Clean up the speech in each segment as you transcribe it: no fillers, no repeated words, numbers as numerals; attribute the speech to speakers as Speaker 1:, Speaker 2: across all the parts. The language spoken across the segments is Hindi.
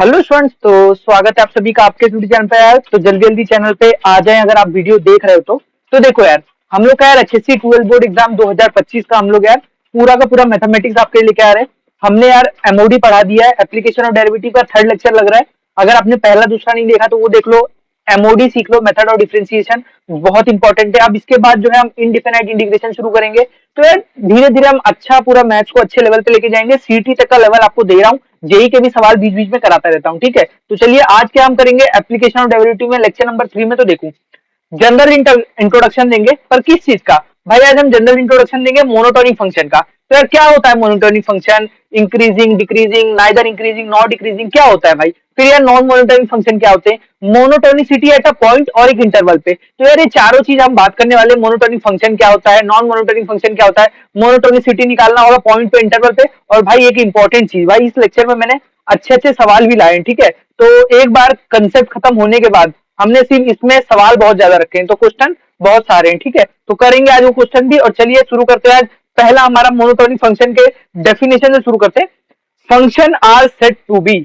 Speaker 1: हेलो स्टूडेंट्स, तो स्वागत है आप सभी का आपके यूट्यूब चैनल पे यार। तो जल्दी जल्दी चैनल पे आ जाएं अगर आप वीडियो देख रहे हो तो देखो यार, हम लोग का यार एचएससी 12 बोर्ड एग्जाम 2025 का हम लोग यार पूरा का पूरा मैथमेटिक्स आपके लिए लेके आ रहे हैं। हमने यार एमओडी पढ़ा दिया है, एप्लीकेशन ऑफ डेरिवेटिव का थर्ड लेक्चर लग रहा है। अगर आपने पहला दूसरा नहीं देखा तो वो देख लो, एमओडी सीख लो, मेथड ऑफ डिफरेंशिएशन बहुत इंपॉर्टेंट है। अब इसके बाद जो है हम इनडिफिनाइट इंटीग्रेशन शुरू करेंगे। तो यार धीरे धीरे हम अच्छा पूरा मैथ्स को अच्छे लेवल पे लेके जाएंगे। सीटी तक का लेवल आपको दे रहा हूँ, जेई के भी सवाल बीच बीच में कराता रहता हूँ, ठीक है। तो चलिए आज क्या हम करेंगे एप्लीकेशन ऑफ डेरिवेटिव में लेक्चर नंबर 3 में। तो देखो, जनरल इंट्रोडक्शन देंगे, पर किस चीज का भाई? आज हम जनरल इंट्रोडक्शन देंगे मोनोटोनिक फंक्शन का। तो यार क्या होता है monotonic function? Increasing, decreasing, neither increasing not decreasing, क्या होता है भाई? फिर यार नॉन मोनोटोनिक फंक्शन क्या होते हैं? मोनोटोनिसिटी एट अ पॉइंट और एक इंटरवल पे। तो यार ये चारों चीज हम बात करने वाले। मोनोटोनिक फंक्शन क्या होता है, नॉन मोनोटोनिक फंक्शन क्या होता है, मोनोटोनिसिटी निकालना होगा पॉइंट पे, इंटरवल पे। और भाई एक इंपॉर्टेंट चीज, भाई इस लेक्चर में मैंने अच्छे अच्छे सवाल भी लाए हैं, ठीक है। तो एक बार कंसेप्ट खत्म होने के बाद हमने सिर्फ इसमें सवाल बहुत ज्यादा रखे हैं, तो क्वेश्चन बहुत सारे हैं, ठीक है। तो करेंगे आज वो क्वेश्चन भी। और चलिए शुरू करते हैं आज। पहला हमारा मोनोटोनिक फंक्शन के डेफिनेशन से शुरू करते हैं। Function are said to be,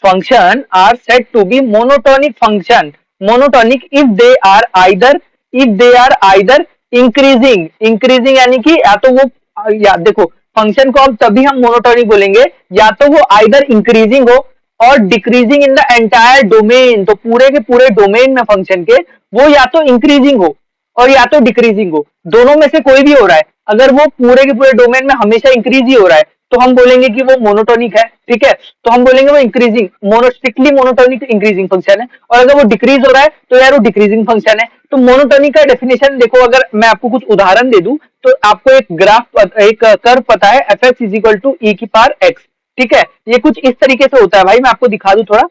Speaker 1: function are said to be monotonic function, monotonic if they are either increasing, increasing यानी कि या तो वो, या देखो फंक्शन को अब तभी हम मोनोटोनिक बोलेंगे या तो वो आइदर इंक्रीजिंग हो और decreasing in the entire domain. तो पूरे के पूरे डोमेन में फंक्शन के वो या तो इंक्रीजिंग हो और या तो डिक्रीजिंग हो, दोनों में से कोई भी हो रहा है। अगर वो पूरे के पूरे डोमेन में हमेशा इंक्रीज ही हो रहा है तो हम बोलेंगे कि वो मोनोटोनिक है, ठीक है। तो हम बोलेंगे वो increasing, strictly monotonic increasing function है। और अगर वो डिक्रीज हो रहा है तो यार वो डिक्रीजिंग फंक्शन है। तो मोनोटोनिक का डेफिनेशन देखो, अगर मैं आपको कुछ उदाहरण दे दूं तो आपको एक ग्राफ, एक कर्व पता है, f x is equal to e की पावर एक्स, ठीक है। ये कुछ इस तरीके से होता है भाई, मैं आपको दिखा दूं। थोड़ा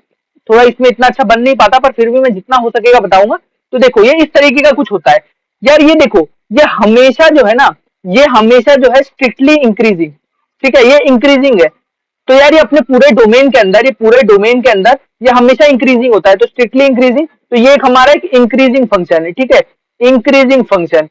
Speaker 1: थोड़ा इसमें इतना अच्छा बन नहीं पाता, पर फिर भी मैं जितना हो सकेगा बताऊंगा। तो देखो ये इस तरीके का कुछ होता है यार। ये देखो, ये हमेशा जो है ना, ये हमेशा जो है स्ट्रिक्टली इंक्रीजिंग, ठीक है, ये इंक्रीजिंग है। तो यार ये अपने पूरे डोमेन के अंदर, ये पूरे डोमेन के अंदर ये हमेशा इंक्रीजिंग होता है, तो स्ट्रिक्टली इंक्रीजिंग। तो ये एक हमारा एक इंक्रीजिंग फंक्शन है, ठीक है, इंक्रीजिंग फंक्शन।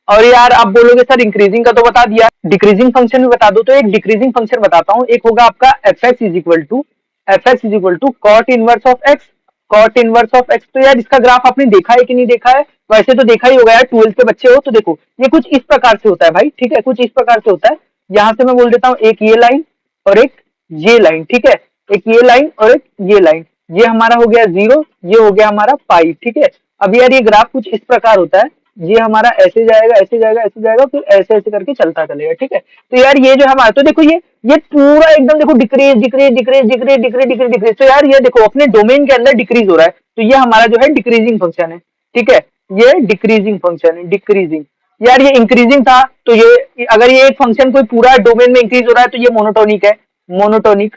Speaker 1: और यार आप बोलोगे सर इंक्रीजिंग का तो बता दिया, डिक्रीजिंग फंक्शन भी बता दो। तो एक डिक्रीजिंग फंक्शन बताता हूँ। एक होगा आपका F x is equal to cot inverse of X, cot inverse of X. तो यार इसका ग्राफ आपने देखा है कि नहीं देखा है? वैसे तो देखा ही होगा यार, 12th के बच्चे हो तो। देखो ये कुछ इस प्रकार से होता है भाई, ठीक है, कुछ इस प्रकार से होता है। यहां से मैं बोल देता हूँ एक ये लाइन और एक ये लाइन, ठीक है, एक ये लाइन और एक ये लाइन। ये हमारा हो गया 0, ये हो गया हमारा पाई, ठीक है। अब यार ये ग्राफ कुछ इस प्रकार होता है, ये हमारा ऐसे जाएगा, ऐसे जाएगा, ऐसे जाएगा, फिर ऐसे ऐसे करके चलता चलेगा, ठीक है। तो यार ये जो हमारा, तो देखो ये पूरा एकदम देखो decrease decrease decrease decrease decrease decrease decrease. तो यार ये देखो अपने डोमेन के अंदर डिक्रीज हो रहा है, तो ये हमारा जो है डिक्रीजिंग फंक्शन है, ठीक है। ये डिक्रीजिंग फंक्शन है, डिक्रीजिंग। यार ये इंक्रीजिंग था, तो ये अगर ये एक फंक्शन कोई पूरा डोमेन में इंक्रीज हो रहा है तो ये मोनोटोनिक है, मोनोटोनिक।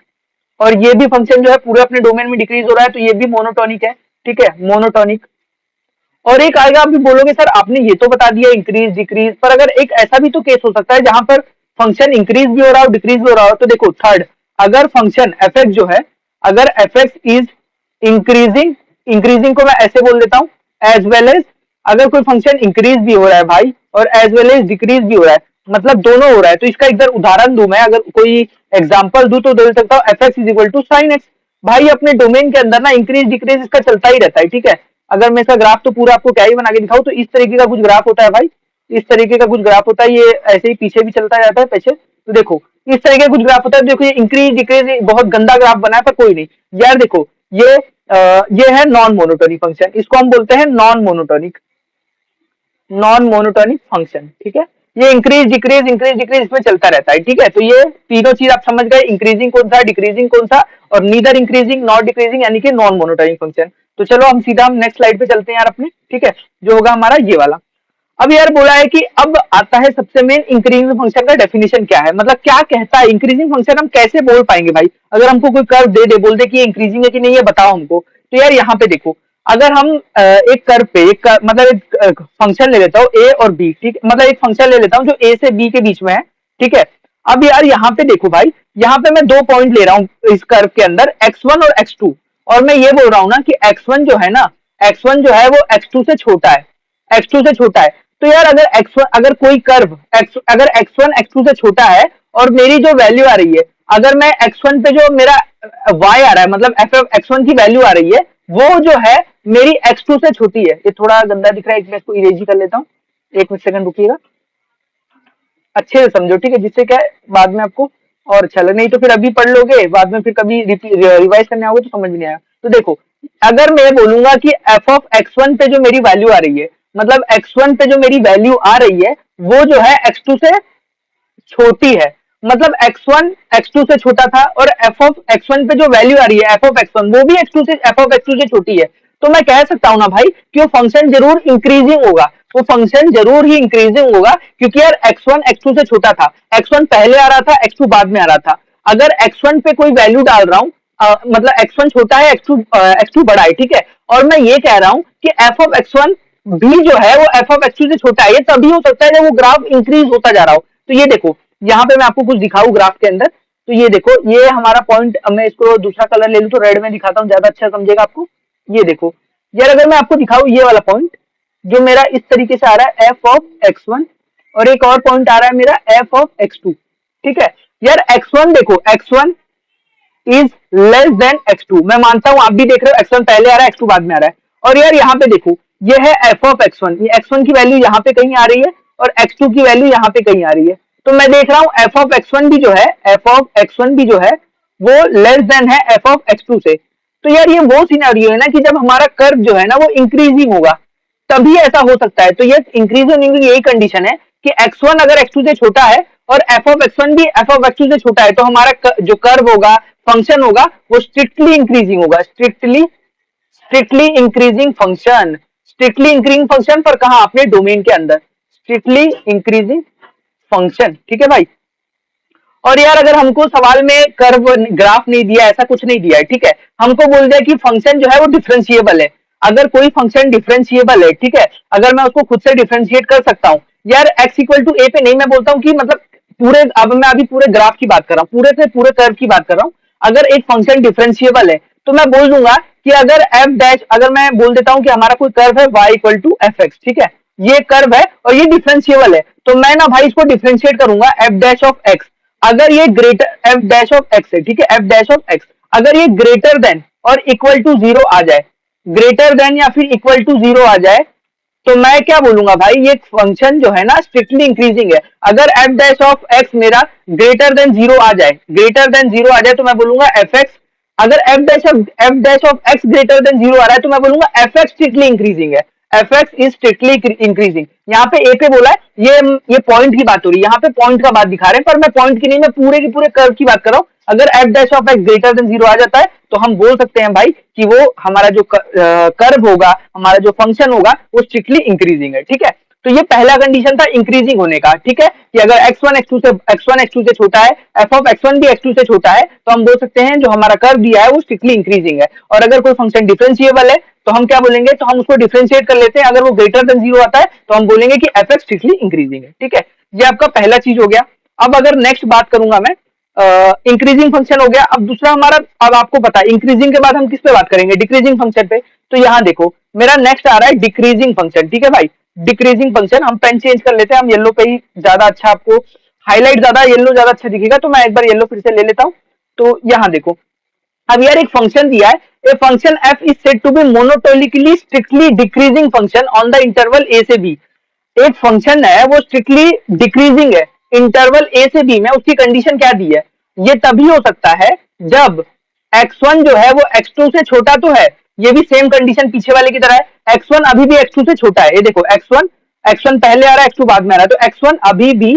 Speaker 1: और ये भी फंक्शन जो है पूरे अपने डोमेन में डिक्रीज हो रहा है तो ये भी मोनोटोनिक है, ठीक है, मोनोटोनिक। और एक आएगा, आप भी बोलोगे सर आपने ये तो बता दिया इंक्रीज डिक्रीज, पर अगर एक ऐसा भी तो केस हो सकता है जहां पर फंक्शन इंक्रीज भी हो रहा हो डिक्रीज भी हो रहा हो। तो देखो थर्ड, अगर फंक्शन एफ एक्स जो है, अगर F x is increasing, increasing को मैं ऐसे बोल देता हूं, एज वेल एज अगर कोई फंक्शन इंक्रीज भी हो रहा है भाई और एज वेल एज डिक्रीज भी हो रहा है, मतलब दोनों हो रहा है। तो इसका एक उदाहरण दूं मैं, अगर कोई एग्जांपल दूं तो दे सकता हूं F x is equal to sine X. भाई अपने डोमेन के अंदर ना इंक्रीज डिक्रीज इसका चलता ही रहता है, ठीक है। अगर मैं इसका ग्राफ तो पूरा आपको क्या ही बना के दिखाऊं, तो इस तरीके का कुछ ग्राफ होता है भाई, इस तरीके का कुछ ग्राफ होता है। ये ऐसे ही पीछे भी चलता जाता है पीछे। तो देखो इस तरीके का कुछ ग्राफ होता है। देखो ये इंक्रीज डिक्रीज बहुत गंदा ग्राफ बना है, पर कोई नहीं यार। देखो ये है नॉन मोनोटोनिक फंक्शन, इसको हम बोलते हैं non monotonic, non monotonic function, ठीक है। ये इंक्रीज डिक्रीज इसमें चलता रहता है, ठीक है। तो ये तीनों चीज आप समझ गए, इंक्रीजिंग कौन सा, डिक्रीजिंग कौन सा, और नीदर इंक्रीजिंग नॉट डिक्रीजिंग यानी कि नॉन मोनोटोनिक फंक्शन। तो चलो हम सीधा नेक्स्ट स्लाइड पे चलते हैं यार अपने, ठीक है, जो होगा हमारा ये वाला। अब यार बोला है कि अब आता है सबसे मेन, इंक्रीजिंग फंक्शन का डेफिनेशन क्या है, मतलब क्या कहता है इंक्रीजिंग फंक्शन, हम कैसे बोल पाएंगे भाई? अगर हमको कोई कर्व दे दे, बोल दे कि ये इंक्रीजिंग है कि नहीं, ये बताओ हमको। तो यार यहाँ पे देखो, अगर हम एक कर्व पे मतलब एक फंक्शन ले लेता हूँ ए और बी, ठीक, मतलब एक फंक्शन ले लेता हूँ जो ए से बी के बीच में है, ठीक है। अब यार यहाँ पे देखो भाई, यहाँ पे मैं दो पॉइंट ले रहा हूँ इस कर्व के अंदर, x1 और x2। और मैं ये बोल रहा हूँ ना कि x1 जो है ना, x1 जो है वो x2 से छोटा है, x2 से छोटा है। तो यार अगर x1, अगर कोई कर्व x, अगर x1 x2 से छोटा है और मेरी जो वैल्यू आ रही है अगर मैं x1 पे जो मेरा y आ रहा है, मतलब f x1 की वैल्यू आ रही है, वो जो है मेरी x2 से छोटी है। ये थोड़ा गंदा दिख रहा है, एक मैं इसको इरेज कर लेता हूँ, एक मिनट सेकंड रुकिएगा, अच्छे से समझो, ठीक है, जिससे क्या है बाद में आपको और अच्छा लगे, नहीं तो फिर अभी पढ़ लोगे, बाद में फिर कभी रिवाइज करने आओगे तो समझ में नहीं आएगा। तो देखो, अगर मैं बोलूंगा कि एफ ऑफ x1 पे जो मेरी वैल्यू आ रही है, मतलब x1 पे जो मेरी वैल्यू आ रही है, वो जो है x2 से छोटी है, मतलब x1 x2 से छोटा था, और f ऑफ x1 पे जो वैल्यू आ रही है f ऑफ x1, वो भी x2 से f ऑफ x2 से छोटी है, तो मैं कह सकता हूं ना भाई कि वो फंक्शन जरूर इंक्रीजिंग होगा, वो फंक्शन जरूर ही इंक्रीजिंग होगा, क्योंकि यार x1 x2 से छोटा था, x1 पहले आ रहा था, x2 बाद में आ रहा था। अगर x1 पे कोई वैल्यू डाल रहा हूँ, मतलब x1 छोटा है, x2 बड़ा है, ठीक है, और मैं ये कह रहा हूँ कि f ऑफ x1 भी जो है वो f ऑफ x2 से छोटा है, ये तभी हो सकता है जब वो ग्राफ इंक्रीज होता जा रहा हो। तो ये देखो, यहाँ पे मैं आपको कुछ दिखाऊं ग्राफ के अंदर, तो ये देखो, ये हमारा पॉइंट, मैं इसको दूसरा कलर ले लूं तो रेड में दिखाता हूँ, ज्यादा अच्छा समझेगा आपको। ये देखो यार, अगर मैं आपको दिखाऊं ये वाला पॉइंट जो मेरा इस तरीके से आ रहा है f ऑफ x1, और एक और पॉइंट आ रहा है मेरा f ऑफ x2, ठीक है यार। x1 देखो, x1 is less than x2, मैं मानता हूं आप भी देख रहे हो x1 पहले आ रहा है, x2 बाद में आ रहा है, और यार यहाँ पे देखो, ये है f ऑफ x1, ये x1 की वैल्यू यहाँ पे कहीं आ रही है और x2 की वैल्यू यहाँ पे कहीं आ रही है, तो मैं देख रहा हूँ f ऑफ x1 भी जो है, f ऑफ x1 भी जो है वो लेस देन है f ऑफ x2 से। तो यार ये वो सिनेरियो है ना कि जब हमारा कर्व जो है ना वो इंक्रीजिंग होगा, तभी ऐसा हो सकता है। तो ये इंक्रीजिंग यही कंडीशन है कि x1 अगर x2 से छोटा है और f ऑफ x1 भी f ऑफ x2 से छोटा है, तो हमारा जो कर्व होगा, फंक्शन होगा, वो स्ट्रिक्टली इंक्रीजिंग होगा, strictly increasing function, strictly increasing function पर कहा आपने, डोमेन के अंदर, स्ट्रिक्टली इंक्रीजिंग फंक्शन, ठीक है भाई। और यार अगर हमको सवाल में कर्व ग्राफ नहीं दिया, ऐसा कुछ नहीं दिया है, ठीक है, हमको बोल दिया कि फंक्शन जो है वो डिफरेंशिएबल है, अगर कोई फंक्शन डिफरेंशिएबल है, ठीक है, अगर मैं उसको खुद से डिफरेंशिएट कर सकता हूँ यार, x इक्वल टू ए पे नहीं, मैं बोलता हूँ कि मतलब पूरे, अब मैं अभी पूरे ग्राफ की बात कर रहा हूँ, पूरे से पूरे कर्व की बात कर रहा हूँ। अगर एक फंक्शन डिफरेंशिएबल है तो मैं बोल दूंगा कि अगर एफ डैश, अगर मैं बोल देता हूँ कि हमारा कोई कर्व है y equal to F X, ठीक है, ये कर्व है और ये डिफरेंशिएबल है, तो मैं ना भाई इसको डिफरेंशिएट करूंगा एफ डैश ऑफ एक्स, अगर ये greater F dash of x है, ठीक है, एफ डैश ऑफ एक्स अगर ये ग्रेटर देन और इक्वल टू जीरो आ जाए, ग्रेटर देन या फिर इक्वल टू जीरो आ जाए, तो मैं क्या बोलूंगा भाई, ये फंक्शन जो है ना स्ट्रिक्टली इंक्रीजिंग है। अगर एफ डैश ऑफ एक्स मेरा ग्रेटर देन जीरो आ जाए, ग्रेटर देन जीरो आ जाए, तो मैं बोलूंगा एफ एक्स, अगर f dash of x greater than zero आ रहा है, तो मैं बोलूंगा एफ एक्स स्ट्रिक्टली इंक्रीजिंग है, f x is strictly increasing. यहाँ पे ए पे बोला है, ये पॉइंट की बात हो रही है, यहाँ पे पॉइंट का बात दिखा रहे हैं, पर मैं पॉइंट की नहीं, मैं पूरे की पूरे कर्व की बात कर रहा हूँ। अगर f dash of x greater than zero आ जाता है, तो हम बोल सकते हैं भाई कि वो हमारा जो कर्व होगा, हमारा जो फंक्शन होगा, वो स्ट्रिक्टली इंक्रीजिंग है, ठीक है। तो ये पहला कंडीशन था इंक्रीजिंग होने का, ठीक है, कि अगर x1 x2 से छोटा है, f ऑफ x1 भी x2 से छोटा है, तो हम बोल सकते हैं जो हमारा कर्व दिया है वो स्ट्रिक्टली इंक्रीजिंग है। और अगर कोई फंक्शन डिफरेंशिएबल है तो हम क्या बोलेंगे, तो हम उसको डिफरेंशिएट कर लेते हैं, अगर वो ग्रेटर देन जीरो आता है तो हम बोलेंगे कि एफ एक्स स्ट्रिक्टली इंक्रीजिंग है, ठीक है। ये आपका पहला चीज हो गया। अब अगर नेक्स्ट बात करूंगा मैं, इंक्रीजिंग फंक्शन हो गया। अब दूसरा हमारा, अब आपको पता है इंक्रीजिंग के बाद हम किस पे बात करेंगे, डिक्रीजिंग फंक्शन पे। तो यहाँ देखो मेरा नेक्स्ट आ रहा है डिक्रीजिंग फंक्शन, ठीक है भाई, डिक्रीजिंग फंक्शन। हम पेन चेंज कर लेते हैं, हम येलो पे ही ज्यादा अच्छा, आपको हाईलाइट ज्यादा, येलो ज्यादा अच्छा दिखेगा, तो मैं एक बार येलो फिर से ले लेता हूँ। तो यहाँ देखो, अब यार एक फंक्शन दिया है, A function f is said to be monotonically strictly decreasing function on the interval a से b। एक फंक्शन है वो स्ट्रिक्टली डिक्रीजिंग है इंटरवल a से b में, उसकी कंडीशन क्या दी है, ये तभी हो सकता है जब x1 जो है वो x2 से छोटा तो है, ये भी सेम कंडीशन पीछे वाले की तरह है, x1 अभी भी x2 से छोटा है, ये देखो x1 पहले आ रहा है, x2 बाद में आ रहा है, तो x1 अभी भी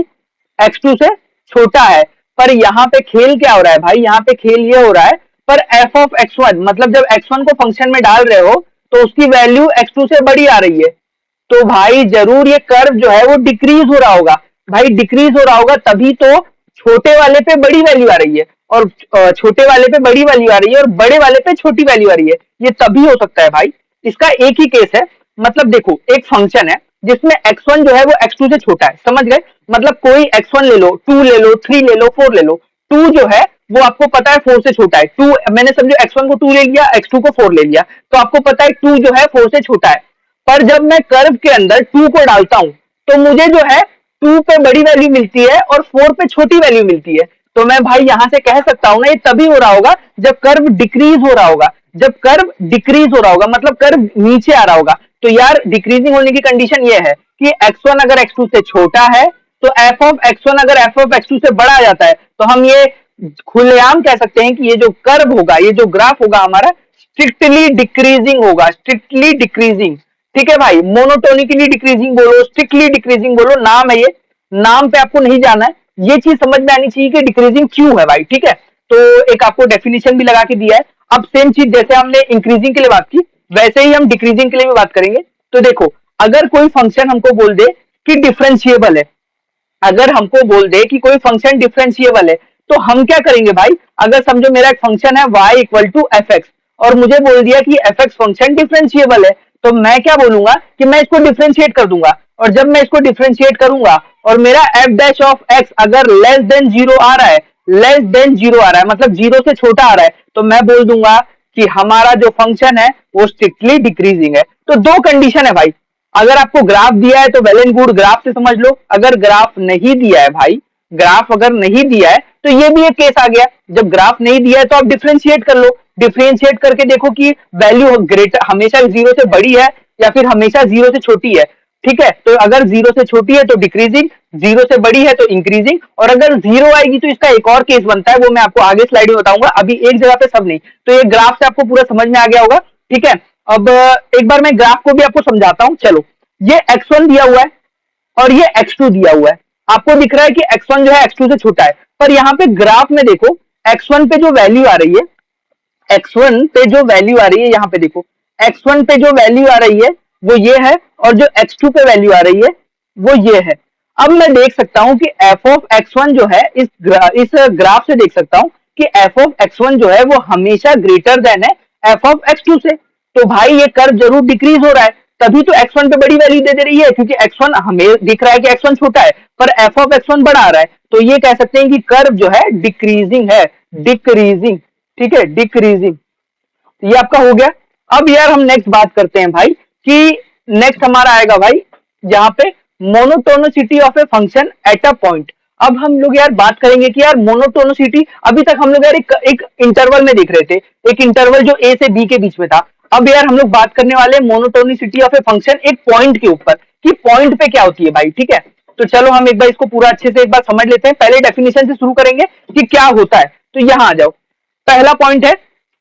Speaker 1: x2 से छोटा है। पर यहाँ पे खेल क्या हो रहा है भाई, यहाँ पे खेल ये हो रहा है, पर f ऑफ x1, मतलब जब x1 को फंक्शन में डाल रहे हो तो उसकी वैल्यू x2 से बड़ी आ रही है, तो भाई जरूर ये कर्व जो है वो डिक्रीज हो रहा होगा। भाई डिक्रीज हो रहा होगा तभी तो छोटे वाले पे बड़ी वैल्यू आ रही है, और छोटे वाले पे बड़ी वैल्यू आ रही है, और बड़े वाले पे छोटी वैल्यू आ रही है, ये तभी हो सकता है भाई। इसका एक ही केस है, मतलब देखो एक फंक्शन है जिसमें x1 जो है वो x2 से छोटा है, समझ गए, मतलब कोई x1 ले लो, 2 ले लो, 3 ले लो, 4 ले लो, 2 जो है वो आपको पता है 4 से छोटा है, 2 मैंने समझो x1 को 2 ले लिया, x2 को 4 ले लिया, तो आपको पता है 2 जो है 4 से छोटा है। पर जब मैं कर्व के अंदर 2 को डालता हूं तो मुझे जो है 2 पे बड़ी वैल्यू मिलती है और 4 पे छोटी वैल्यू मिलती है, तो मैं भाई यहां से कह सकता हूं ना, ये तभी हो रहा होगा जब कर्व डिक्रीज हो रहा होगा, जब कर्व डिक्रीज हो रहा होगा मतलब कर्व नीचे आ रहा होगा। तो यार डिक्रीजिंग होने की कंडीशन ये है कि x1 अगर x2 से छोटा है तो f ऑफ x1 अगर f ऑफ x2 से बड़ा आ जाता है, तो हम ये खुलेआम कह सकते हैं कि ये जो कर्व होगा, ये जो ग्राफ होगा हमारा स्ट्रिक्टली डिक्रीजिंग होगा, स्ट्रिक्टली डिक्रीजिंग। ठीक है भाई, मोनोटोनिकली डिक्रीजिंग बोलो, स्ट्रिक्टली डिक्रीजिंग बोलो, नाम है ये, नाम पे आपको नहीं जाना है, ये चीज समझ में आनी चाहिए कि डिक्रीजिंग क्यों है भाई। ठीक है, तो एक आपको डेफिनेशन भी लगा के दिया है। अब सेम चीज जैसे हमने इंक्रीजिंग के लिए बात की, वैसे ही हम डिक्रीजिंग के लिए भी बात करेंगे। तो देखो, अगर कोई फंक्शन हमको बोल दे कि डिफरेंशिएबल है, अगर हमको बोल दे कि कोई फंक्शन डिफरेंशिएबल है, तो हम क्या करेंगे भाई, अगर समझो मेरा एक फंक्शन है y equal to F x, और मुझे बोल दिया कि एफ एक्स फंक्शन डिफरेंशिएबल है, तो मैं क्या बोलूंगा कि मैं इसको डिफरेंशिएट कर दूंगा। और जब मैं इसको डिफरेंशिएट करूंगा और मेरा एफ डैश ऑफ एक्स अगर लेस देन जीरो आ रहा है, लेस देन जीरो आ रहा है मतलब जीरो से छोटा आ रहा है, तो मैं बोल दूंगा कि हमारा जो फंक्शन है वो स्ट्रिक्टली डिक्रीजिंग है। तो दो कंडीशन है भाई, अगर आपको ग्राफ दिया है तो वेल एंड गुड, ग्राफ से समझ लो। अगर ग्राफ नहीं दिया है भाई, ग्राफ अगर नहीं दिया है तो ये भी एक केस आ गया, जब ग्राफ नहीं दिया है तो आप डिफरेंशिएट कर लो, डिफरेंशिएट करके देखो कि वैल्यू ग्रेटर हमेशा जीरो से बड़ी है या फिर हमेशा जीरो से छोटी है। ठीक है, तो अगर जीरो से छोटी है तो डिक्रीजिंग, जीरो से बड़ी है तो इंक्रीजिंग, और अगर जीरो आएगी तो इसका एक और केस बनता है, वो मैं आपको आगे स्लाइड में बताऊंगा, अभी एक जगह पे सब नहीं। तो ये ग्राफ से आपको पूरा समझ में आ गया होगा। ठीक है, अब एक बार मैं ग्राफ को भी आपको समझाता हूं। चलो, ये x1 दिया हुआ है और ये x2 दिया हुआ है, आपको दिख रहा है कि x1 जो है x2 से छोटा है, पर यहाँ पे ग्राफ में देखो x1 पे जो वैल्यू आ रही है, x1 पे जो वैल्यू आ रही है, यहाँ पे देखो x1 पे जो वैल्यू आ रही है वो ये है, और जो x2 पे वैल्यू आ रही है वो ये है। अब मैं देख सकता हूं कि f ऑफ x1 जो है इस ग्राफ से देख सकता हूं कि f ऑफ x1 जो है वो हमेशा ग्रेटर देन है f ऑफ x2 से। तो भाई ये कर्व जरूर डिक्रीज हो रहा है, तभी तो x1 पे बड़ी वैल्यू दे रही है, क्योंकि x1 हमें दिख रहा है कि x1 छोटा है पर f ऑफ x1 बड़ा आ रहा है, तो ये कह सकते हैं कि कर्व जो है डिक्रीजिंग है, डिक्रीजिंग। ठीक है, डिक्रीजिंग, ये आपका हो गया। अब यार हम नेक्स्ट बात करते हैं भाई कि नेक्स्ट हमारा आएगा भाई यहाँ पे monotonicity of a function at a point. अब हम लोग यार बात करेंगे कि यार मोनोटोनिसिटी, अभी तक हम लोग यार एक इंटरवल में देख रहे थे, एक इंटरवल जो ए से बी के बीच में था। अब यार हम लोग बात करने वाले मोनोटोनिसिटी ऑफ ए फंक्शन एक पॉइंट के ऊपर, कि पॉइंट पे क्या होती है भाई। ठीक है, तो चलो हम एक बार इसको पूरा अच्छे से एक बार समझ लेते हैं। पहले डेफिनेशन से शुरू करेंगे कि क्या होता है, तो यहां आ जाओ। पहला पॉइंट है,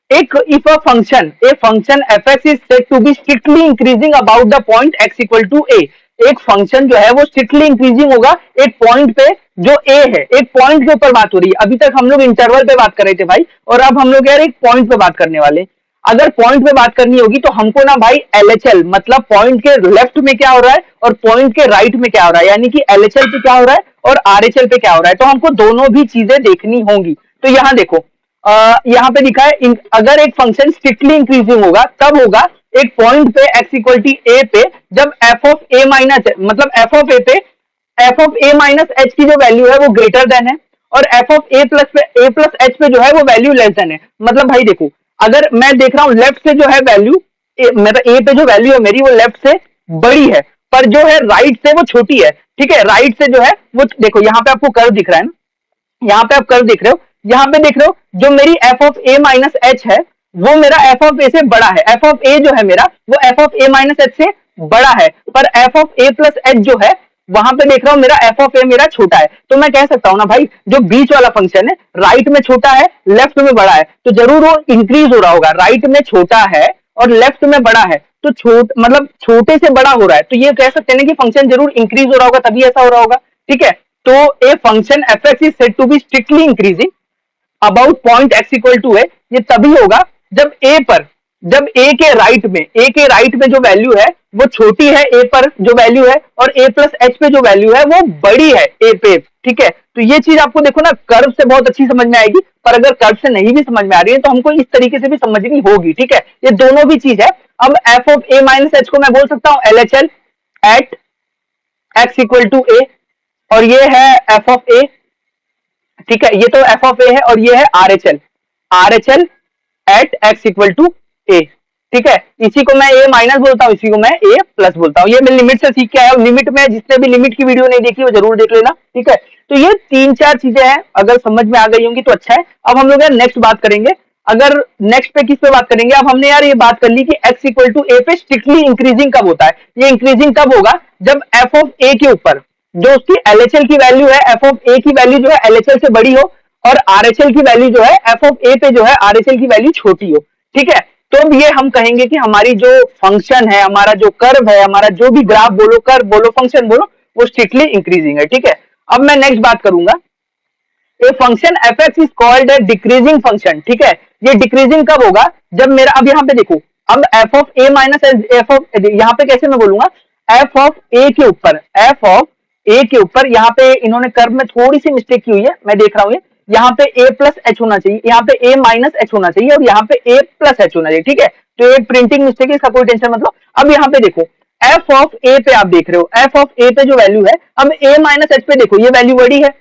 Speaker 1: एक if a function f x is said to be strictly increasing about the point x equal to a, एक फंक्शन जो है वो स्ट्रिक्टली इंक्रीजिंग होगा एक पॉइंट पे जो ए है, एक पॉइंट के ऊपर बात हो रही है। अभी तक हम लोग इंटरवल पे बात कर रहे थे भाई, और अब हम लोग यार एक पॉइंट पे बात करने वाले। अगर पॉइंट पे बात करनी होगी तो हमको ना भाई एलएचएल मतलब पॉइंट के लेफ्ट में क्या हो रहा है और पॉइंट के राइट में क्या हो रहा है, यानी कि एलएचएल पे क्या हो रहा है और आरएचएल पे क्या हो रहा है, तो हमको दोनों भी चीजें देखनी होंगी। तो यहाँ देखो, यहाँ पे लिखा है अगर एक फंक्शन स्ट्रिक्टली इंक्रीजिंग होगा तब होगा एक पॉइंट पे x इक्वल टू ए पे, जब f ऑफ a माइनस मतलब f ऑफ a पे f of a minus H की जो वैल्यू है वो ग्रेटर देन है, और f of a plus H पे जो है वो वैल्यू लेस देन है। मतलब भाई देखो, अगर मैं देख रहा हूँ लेफ्ट से जो है वैल्यू मतलब a पे जो वैल्यू है मेरी वो लेफ्ट से बड़ी है, पर जो है राइट से वो छोटी है। ठीक है, राइट से जो है वो देखो, यहाँ पे आपको कर्व दिख रहा है ना, यहाँ पे आप कर्व देख रहे हो, यहाँ पे देख रहे हो जो मेरी f of a minus H है वो मेरा f ऑफ a से बड़ा है, f ऑफ a जो है मेरा वो f of a minus H से बड़ा है, पर f of a plus H जो है वहां पे देख रहा हूं मेरा f ऑफ a मेरा छोटा है। तो मैं कह सकता हूं ना भाई, जो बीच वाला फंक्शन है राइट में छोटा है लेफ्ट में बड़ा है, तो जरूर वो इंक्रीज हो रहा होगा, राइट में छोटा है और लेफ्ट में बड़ा है, तो मतलब छोटे से बड़ा हो रहा है, तो ये कह सकते हैं कि फंक्शन जरूर इंक्रीज हो रहा होगा, तभी ऐसा हो रहा होगा। ठीक है, तो a function f x is said to be strictly increasing about point x equal to a, ये तभी होगा जब ए के राइट में जो वैल्यू है वो छोटी है ए पर जो वैल्यू है, और ए प्लस एच पे जो वैल्यू है वो बड़ी है ए पे। ठीक है, तो ये चीज आपको देखो ना कर्व से बहुत अच्छी समझ में आएगी, पर अगर कर्व से नहीं भी समझ में आ रही है तो हमको इस तरीके से भी समझनी होगी। ठीक है, ये दोनों भी चीज है। अब f of a minus h को मैं बोल सकता हूं L H L at x equal to a, और ये है एफ ऑफ ए। ठीक है, ये तो एफ ऑफ ए है और ये है R H L at x equal to a. ठीक है, इसी को मैं ए माइनस बोलता हूँ, इसी को मैं ए प्लस बोलता हूँ। ये मैं लिमिट से सीख के आया हूँ, लिमिट में जिसने भी लिमिट की वीडियो नहीं देखी वो जरूर देख लेना, ठीक है। तो ये 3-4 चीजें हैं, अगर समझ में आ गई होंगी तो अच्छा है। अब हम लोग यार नेक्स्ट बात करेंगे, अगर नेक्स्ट पे किस पे बात करेंगे। अब हमने यार ये बात कर ली कि x इक्वल टू ए पे स्ट्रिक्टली इंक्रीजिंग कब होता है। ये इंक्रीजिंग कब होगा, जब एफ ऑफ ए के ऊपर जो उसकी एलएचएल की वैल्यू है, एफ ऑफ ए की वैल्यू जो है एलएचएल से बड़ी हो, और आरएचएल की वैल्यू जो है एफ ऑफ ए पे जो है आरएचएल की वैल्यू छोटी हो, ठीक है। तो अब ये हम कहेंगे कि हमारी जो फंक्शन है, हमारा जो कर्व है, हमारा जो भी ग्राफ बोलो, कर्व बोलो, फंक्शन बोलो, वो स्ट्रिक्टली इंक्रीजिंग है, ठीक है। अब मैं नेक्स्ट बात करूंगा, ए function f x is called a decreasing function, ठीक है। ये डिक्रीजिंग कब होगा, जब मेरा, अब यहाँ पे देखो, अब f of a minus F of, यहाँ पे कैसे मैं बोलूंगा, एफ ऑफ ए के ऊपर, एफ ऑफ ए के ऊपर, यहाँ पे इन्होंने कर्व में थोड़ी सी मिस्टेक की हुई है, मैं देख रहा हूँ, यहाँ पे ए प्लस एच होना चाहिए, यहाँ पे ए माइनस एच होना चाहिए, और यहाँ पे ए प्लस एच होना चाहिए, ठीक है। तो ये प्रिंटिंग मिस्टेक है, इसका कोई टेंशन मतलब। अब यहाँ पे देखो, एफ ऑफ ए पे आप देख रहे हो, एफ ऑफ ए पे जो वैल्यू है, अब ए माइनस एच पे देखो, ये वैल्यू बड़ी है,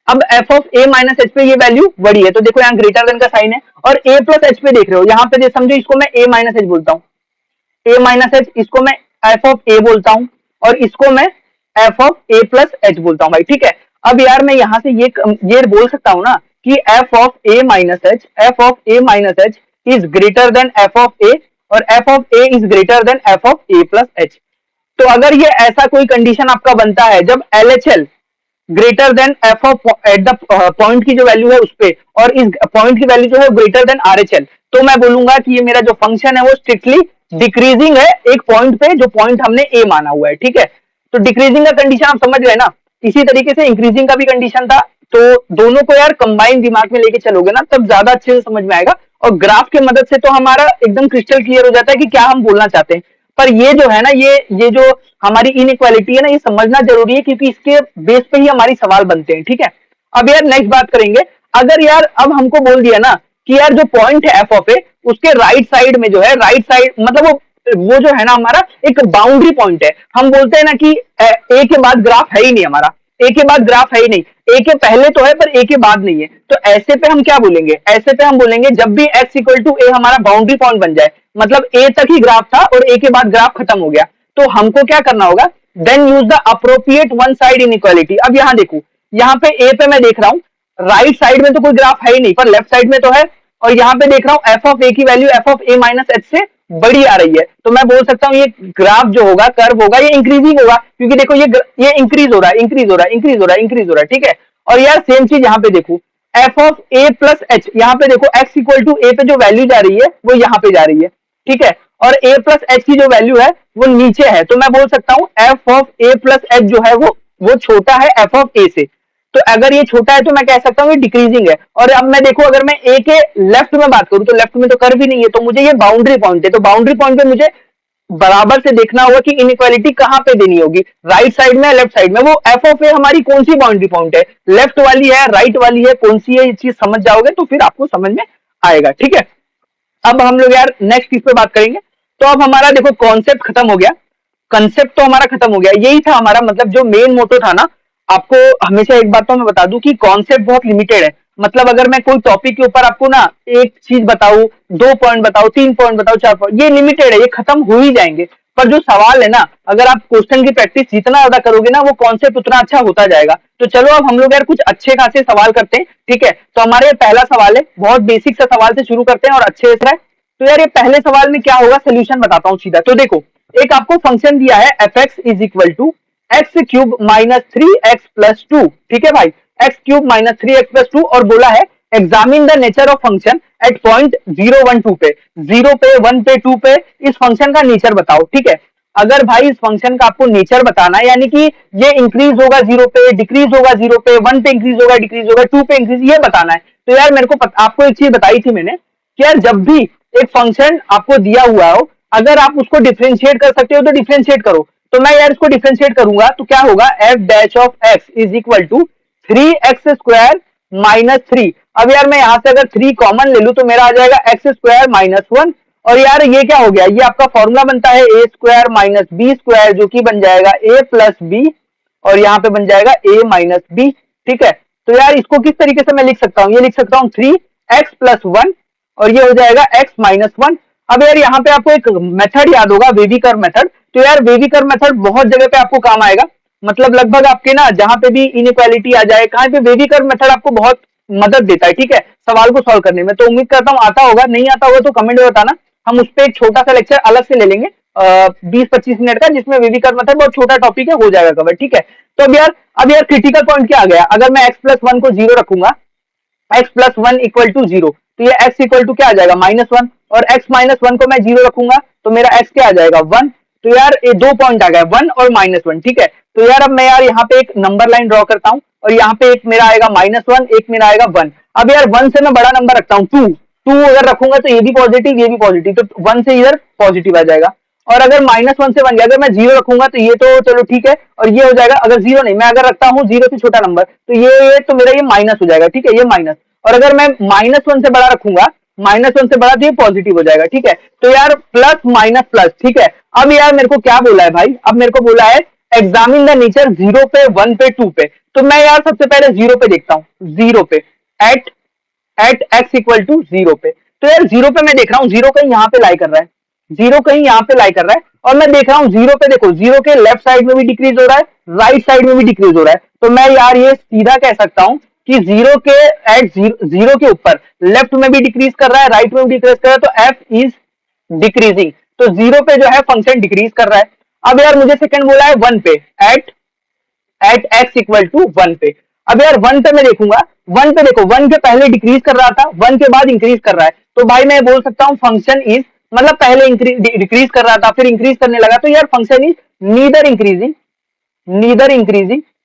Speaker 1: अब f of a minus H पे ये वैल्यू बड़ी है, तो देखो यहाँ ग्रेटर देन का साइन है, और ए प्लस एच पे देख रहे हो, यहाँ पे समझो इसको मैं ए माइनस एच बोलता हूँ, ए माइनस एच, इसको मैं एफ ऑफ ए बोलता हूँ, और इसको मैं F of a plus H बोलता हूँ भाई, ठीक है। अब यार मैं यहाँ से ये बोल सकता हूँ ना कि f of a minus h, f of a minus h is greater than f of a, और f of a is greater than f of a plus h. तो अगर ये ऐसा कोई कंडीशन आपका बनता है जब LHL greater than f of at the point की जो वैल्यू है उस पे, और इस पॉइंट की वैल्यू जो है ग्रेटर देन आरएचएल, तो मैं बोलूंगा कि ये मेरा जो फंक्शन है वो स्ट्रिक्टली डिक्रीजिंग है, एक पॉइंट पे जो पॉइंट हमने ए माना हुआ है, ठीक है। तो डिक्रीजिंग का कंडीशन आप समझ गए ना। इसी तरीके से इंक्रीजिंग का भी कंडीशन था, तो दोनों को यार कंबाइन दिमाग में लेके चलोगे ना तब ज्यादा अच्छे से समझ में आएगा, और ग्राफ की मदद से तो हमारा एकदम क्रिस्टल क्लियर हो जाता है कि क्या हम बोलना चाहते हैं। पर ये जो है ना, ये जो हमारी इनइक्वालिटी है ना, ये समझना जरूरी है, क्योंकि इसके बेस पे ही हमारी सवाल बनते हैं, ठीक है। अब यार नेक्स्ट बात करेंगे, अगर यार अब हमको बोल दिया ना कि यार जो पॉइंट है एफ ऑफ ए, उसके राइट साइड में जो है, राइट साइड मतलब वो जो है ना हमारा एक बाउंड्री पॉइंट है। हम बोलते हैं ना कि ए के बाद ग्राफ है ही नहीं हमारा, ए के बाद ग्राफ है ही नहीं, ए के पहले तो है पर ए के बाद नहीं है। तो ऐसे पे हम क्या बोलेंगे, ऐसे पे हम बोलेंगे जब भी x इक्वल टू ए हमारा बाउंड्री पॉइंट बन जाए, मतलब ए तक ही ग्राफ था और ए के बाद ग्राफ खत्म हो गया, तो हमको क्या करना होगा, then use the appropriate one side inequality. अब यहाँ देखो, यहाँ पे ए पे मैं देख रहा हूँ राइट साइड में तो कोई ग्राफ है ही नहीं, पर लेफ्ट साइड में तो है, और यहाँ पे देख रहा हूँ एफ ऑफ ए की value F of a minus H से बड़ी आ रही है, तो मैं बोल सकता हूँ ये ग्राफ जो होगा, कर्व होगा, ये इंक्रीजिंग होगा, क्योंकि देखो ये इंक्रीज हो रहा है, इंक्रीज हो रहा है, इंक्रीज हो रहा है, इंक्रीज हो रहा है, ठीक है। और यार सेम चीज यहाँ पे देखो, F of a plus H, यहाँ पे देखो एक्स इक्वल टू ए पे जो वैल्यू जा रही है वो यहाँ पे जा रही है, ठीक है, और ए प्लस एच की जो वैल्यू है वो नीचे है, तो मैं बोल सकता हूँ F of a plus H जो है वो छोटा है एफ ऑफ ए से। तो अगर ये छोटा है तो मैं कह सकता हूँ ये डिक्रीजिंग है। और अब मैं देखो, अगर मैं ए के लेफ्ट में बात करूं तो लेफ्ट में तो कर्व भी नहीं है, तो मुझे ये बाउंड्री पॉइंट है, तो बाउंड्री पॉइंट पे मुझे बराबर से देखना होगा कि इनइक्वालिटी कहां पे देनी होगी, राइट साइड में, लेफ्ट साइड में। वो एफ ऑफ ए हमारी कौन सी बाउंड्री पॉइंट है, लेफ्ट वाली है, राइट वाली है, कौन सी है, ये चीज समझ जाओगे तो फिर आपको समझ में आएगा, ठीक है। अब हम लोग यार नेक्स्ट चीज पे बात करेंगे। तो अब हमारा देखो कॉन्सेप्ट खत्म हो गया, कंसेप्ट तो हमारा खत्म हो गया, यही था हमारा मतलब जो मेन मोटो था ना। आपको हमेशा एक बात तो मैं बता दूं कि कॉन्सेप्ट बहुत लिमिटेड है, मतलब अगर मैं कोई टॉपिक के ऊपर आपको ना एक चीज बताऊं, 2 पॉइंट बताऊं, 3 पॉइंट बताऊं, 4 पॉइंट, ये लिमिटेड है, ये खत्म हो ही जाएंगे। पर जो सवाल है ना, अगर आप क्वेश्चन की प्रैक्टिस जितना ज्यादा करोगे ना, वो कॉन्सेप्ट उतना अच्छा होता जाएगा। तो चलो अब हम लोग यार कुछ अच्छे खासे सवाल करते हैं, ठीक है। तो हमारे पहला सवाल है, बहुत बेसिक सा सवाल से शुरू करते हैं और अच्छे से है। तो यार ये पहले सवाल में क्या होगा, सोल्यूशन बताता हूँ सीधा। तो देखो, एक आपको फंक्शन दिया है f x is equal to x cube minus 3x plus 2, ठीक है भाई, x cube minus 3x plus 2, और बोला है examine the nature of function at point 0 1 2 पे, 0 पे, 1 पे, 2 पे इस फंक्शन का नेचर बताओ, ठीक है। अगर भाई इस फंक्शन का आपको नेचर बताना है, यानी कि ये इंक्रीज होगा 0 पे, डिक्रीज होगा 0 पे, 1 पे इंक्रीज होगा, डिक्रीज होगा, 2 पे इंक्रीज, ये बताना है। तो यार मेरे को आपको एक चीज बताई थी मैंने कि यार जब भी एक फंक्शन आपको दिया हुआ हो, अगर आप उसको डिफरेंशिएट कर सकते हो तो डिफरेंशिएट करो। तो मैं यार इसको डिफरेंशिएट करूंगा तो क्या होगा, f dash of x is equal to 3x² minus 3। अब यार मैं यहां से अगर 3 कॉमन ले लूं तो मेरा आ जाएगा x² माइनस 1, और यार ये क्या हो गया, ये आपका फॉर्मूला बनता है a² माइनस b², जो कि बन जाएगा a प्लस बी, और यहाँ पे बन जाएगा a माइनस बी, ठीक है। तो यार इसको किस तरीके से मैं लिख सकता हूँ, ये लिख सकता हूँ 3x प्लस 1, और ये हो जाएगा x माइनस 1। अब यार यहाँ पे आपको एक मेथड याद होगा, वेवी कर्व मेथड। तो यार वेवी कर्व मेथड बहुत जगह पे आपको काम आएगा, मतलब लगभग आपके ना जहां पे भी इनइक्वालिटी आ जाए, कहाँ पे वेवी कर्व मेथड आपको बहुत मदद देता है, ठीक है, सवाल को सॉल्व करने में। तो उम्मीद करता हूँ आता होगा, नहीं आता होगा तो कमेंट में बताना, हम उस पर एक छोटा सा लेक्चर अलग से ले लेंगे 20-25 मिनट का, जिसमें वेवी कर्व मेथड बहुत छोटा टॉपिक है, हो जाएगा कवर, ठीक है। तो अब यार क्रिटिकल पॉइंट क्या आ गया, अगर मैं x+1 को 0 रखूंगा, x+1 इक्वल टू 0, तो ये x इक्वल टू क्या आ जाएगा -1, और x-1 को मैं 0 रखूंगा तो मेरा x क्या आ जाएगा 1। तो यार ये 2 पॉइंट आ गए, 1 और -1, ठीक है। तो यार अब मैं यार यहाँ पे एक नंबर लाइन ड्रॉ करता हूँ, और यहाँ पे एक मेरा आएगा -1, एक मेरा आएगा 1। अब यार 1 से मैं बड़ा नंबर रखता हूँ 2 अगर रखूंगा तो ये भी पॉजिटिव ये भी पॉजिटिव, तो 1 से इधर पॉजिटिव आ जाएगा। और अगर -1 से 1 गया, अगर मैं 0 रखूंगा तो ये तो चलो ठीक है, और ये हो जाएगा, अगर 0 नहीं, मैं अगर रखता हूँ 0 से छोटा नंबर, तो ये तो मेरा ये माइनस हो जाएगा, ठीक है, ये माइनस। और अगर मैं -1 से बड़ा रखूंगा, -1 से बड़ा, तो ये पॉजिटिव हो जाएगा, ठीक है। तो यार प्लस माइनस प्लस, ठीक है। अब यार मेरे को क्या बोला है भाई, अब मेरे को बोला है एग्जामिन द नेचर 0 पे, 1 पे, 2 पे। तो मैं यार सबसे पहले 0 पे देखता हूँ, 0 पे एट x इक्वल टू 0 पे। तो यार 0 पे मैं देख रहा हूँ 0 कहीं यहाँ पे लाई कर रहा है, 0 कहीं यहाँ पे लाई कर रहा है, और मैं देख रहा हूँ 0 पे, देखो 0 के लेफ्ट साइड में भी डिक्रीज हो रहा है, राइट साइड में भी डिक्रीज हो रहा है। तो मैं यार ये सीधा कह सकता हूँ कि 0 के एट 0 के ऊपर लेफ्ट में भी डिक्रीज कर रहा है, राइट में भी डिक्रीज कर रहा है, तो f इज डिक्रीजिंग। तो 0 पे जो है फंक्शन डिक्रीज कर रहा है। अब यार मुझे सेकंड बोला है 1 पे, एट x इक्वल टू 1 पे। अब यार 1 पे मैं देखूंगा, 1 पे देखो 1 के पहले डिक्रीज कर रहा था, 1 के बाद इंक्रीज कर रहा है, तो भाई मैं बोल सकता हूँ फंक्शन इज, मतलब पहले डिक्रीज कर रहा था फिर इंक्रीज करने लगा, तो यार फंक्शन इज नीदर इंक्रीजिंग,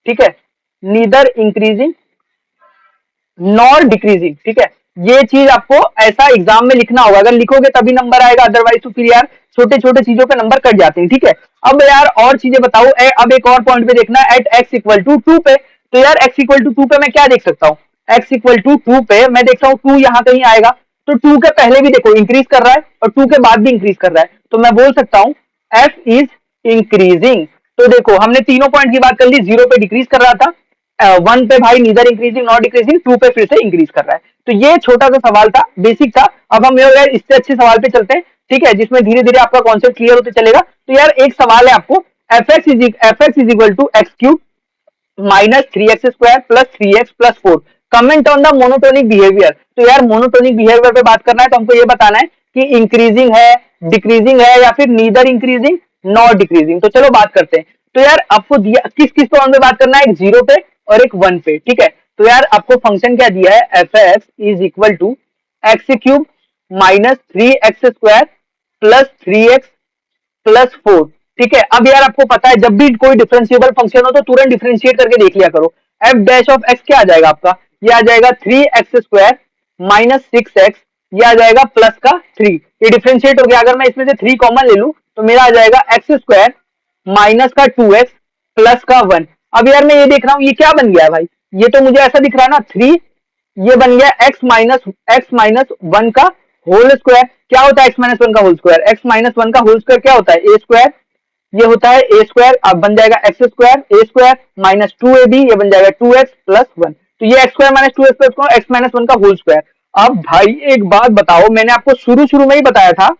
Speaker 1: ठीक है, नीदर इंक्रीजिंग नॉर डिक्रीजिंग, ठीक है। ये चीज आपको ऐसा एग्जाम में लिखना होगा, अगर लिखोगे तभी नंबर आएगा, अदरवाइज तो फिर यार छोटे छोटे चीजों पे नंबर कट जाते हैं, ठीक है। अब यार और चीजें बताओ, अब एक और पॉइंट पे देखना है, एट x इक्वल टू 2 पे। तो यार x इक्वल टू 2 पे मैं क्या देख सकता हूँ, x इक्वल टू 2 पे मैं देखता हूँ 2 यहाँ कहीं आएगा, तो 2 के पहले भी देखो इंक्रीज कर रहा है, और 2 के बाद भी इंक्रीज कर रहा है, तो मैं बोल सकता हूँ f इज इंक्रीजिंग। तो देखो हमने तीनों पॉइंट की बात कर ली, 0 पे डिक्रीज कर रहा था, 1 पे भाई नीदर इंक्रीजिंग नॉट डिक्रीजिंग, 2 पे फिर से इंक्रीज कर रहा है। तो ये छोटा सा सवाल था, बेसिक था। अब हम यार इससे अच्छे सवाल पे चलते हैं, ठीक है, जिसमें धीरे धीरे आपका कॉन्सेप्ट क्लियर होते चलेगा। तो यार एक सवाल है आपको, f x is equal to x cube minus 3x² plus 3x plus 4, comment on the monotonic behaviour. तो यार मोनोटोनिक बिहेवियर पे बात करना है, तो हमको ये बताना है कि इंक्रीजिंग है, डिक्रीजिंग है, या फिर नीदर इंक्रीजिंग नॉट डिक्रीजिंग। तो चलो बात करते हैं। तो यार आपको दिया किस किस फॉर्म पे बात करना है, एक 0 पे और एक 1 पे, ठीक है। तो यार आपको फंक्शन क्या दिया है, f x is equal to x cube minus 3x² plus 3x plus 4, ठीक है। अब यार आपको पता है जब भी कोई डिफरेंशिएबल फंक्शन हो तो तुरंत डिफरेंशिएट करके देख लिया करो। एफ डैश ऑफ एक्स क्या आ जाएगा आपका, ये आ जाएगा 3x² माइनस 6x, ये आ जाएगा प्लस का 3, ये डिफरेंशिएट हो गया। अगर मैं इसमें से 3 कॉमन ले लूं तो मेरा आ जाएगा x² माइनस का 2x प्लस का 1। अब यार मैं ये देख रहा हूँ ये क्या बन गया है भाई, ये तो मुझे ऐसा दिख रहा है ना 3, ये बन गया x-1 का होल स्क्वायर। क्या होता है x-1 का होल स्क्वायर, x-1 का होल स्क्वायर क्या होता है ए स्क्वायर, ये होता है ए स्क्वायर, अब बन जाएगा एक्स स्क्वायर ए स्क्वायर माइनस 2ab, ये बन जाएगा 2x प्लस 1। तो ये x square minus 2x plus x-1 का होल स्क्वायर। अब भाई एक बात बताओ, मैंने आपको शुरू शुरू में ही बताया था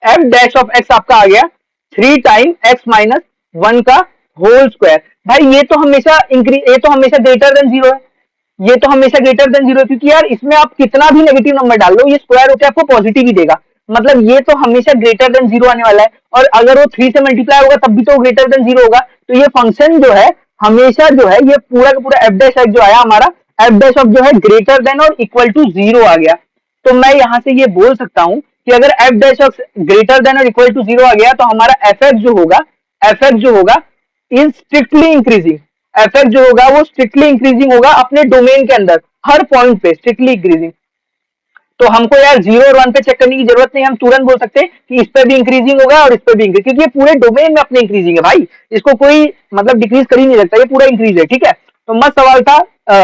Speaker 1: एफ डैश ऑफ एक्स आपका आ गया 3 टाइम x-1 का होल स्क्वायर। भाई ये तो हमेशा ग्रेटर देन 0 है, ये तो हमेशा ग्रेटर देन 0, क्योंकि यार इसमें आप कितना भी नेगेटिव नंबर डाल लो ये स्क्वायर होकर आपको पॉजिटिव ही देगा, मतलब ये तो हमेशा ग्रेटर देन 0 आने वाला है। और अगर वो 3 से मल्टीप्लाई होगा तब भी तो ग्रेटर देन 0 होगा। तो ये फंक्शन जो है हमेशा जो है ये पूरा का पूरा एफ डैश जो आया हमारा, एफ डैश ऑफ जो है ग्रेटर देन और इक्वल टू 0 आ गया। तो मैं यहां से ये बोल सकता हूं कि अगर f dash of greater than और इक्वल टू 0 आ गया तो हमारा एफ एक्स जो होगा is strictly increasing, F x जो होगा वो स्ट्रिक्टली इंक्रीजिंग होगा अपने डोमेन के अंदर, हर पॉइंट पे स्ट्रिक्टली इंक्रीजिंग। तो हमको यार 0 और 1 पे चेक करने की जरूरत नहीं, हम तुरंत बोल सकते हैं कि इस पे भी इंक्रीजिंग होगा और इस पे भी इंक्रीज, क्योंकि ये पूरे डोमेन में अपने इंक्रीजिंग है भाई, इसको कोई मतलब डिक्रीज कर ही नहीं सकता, ये पूरा इंक्रीज है, ठीक है। तो मस्त सवाल था,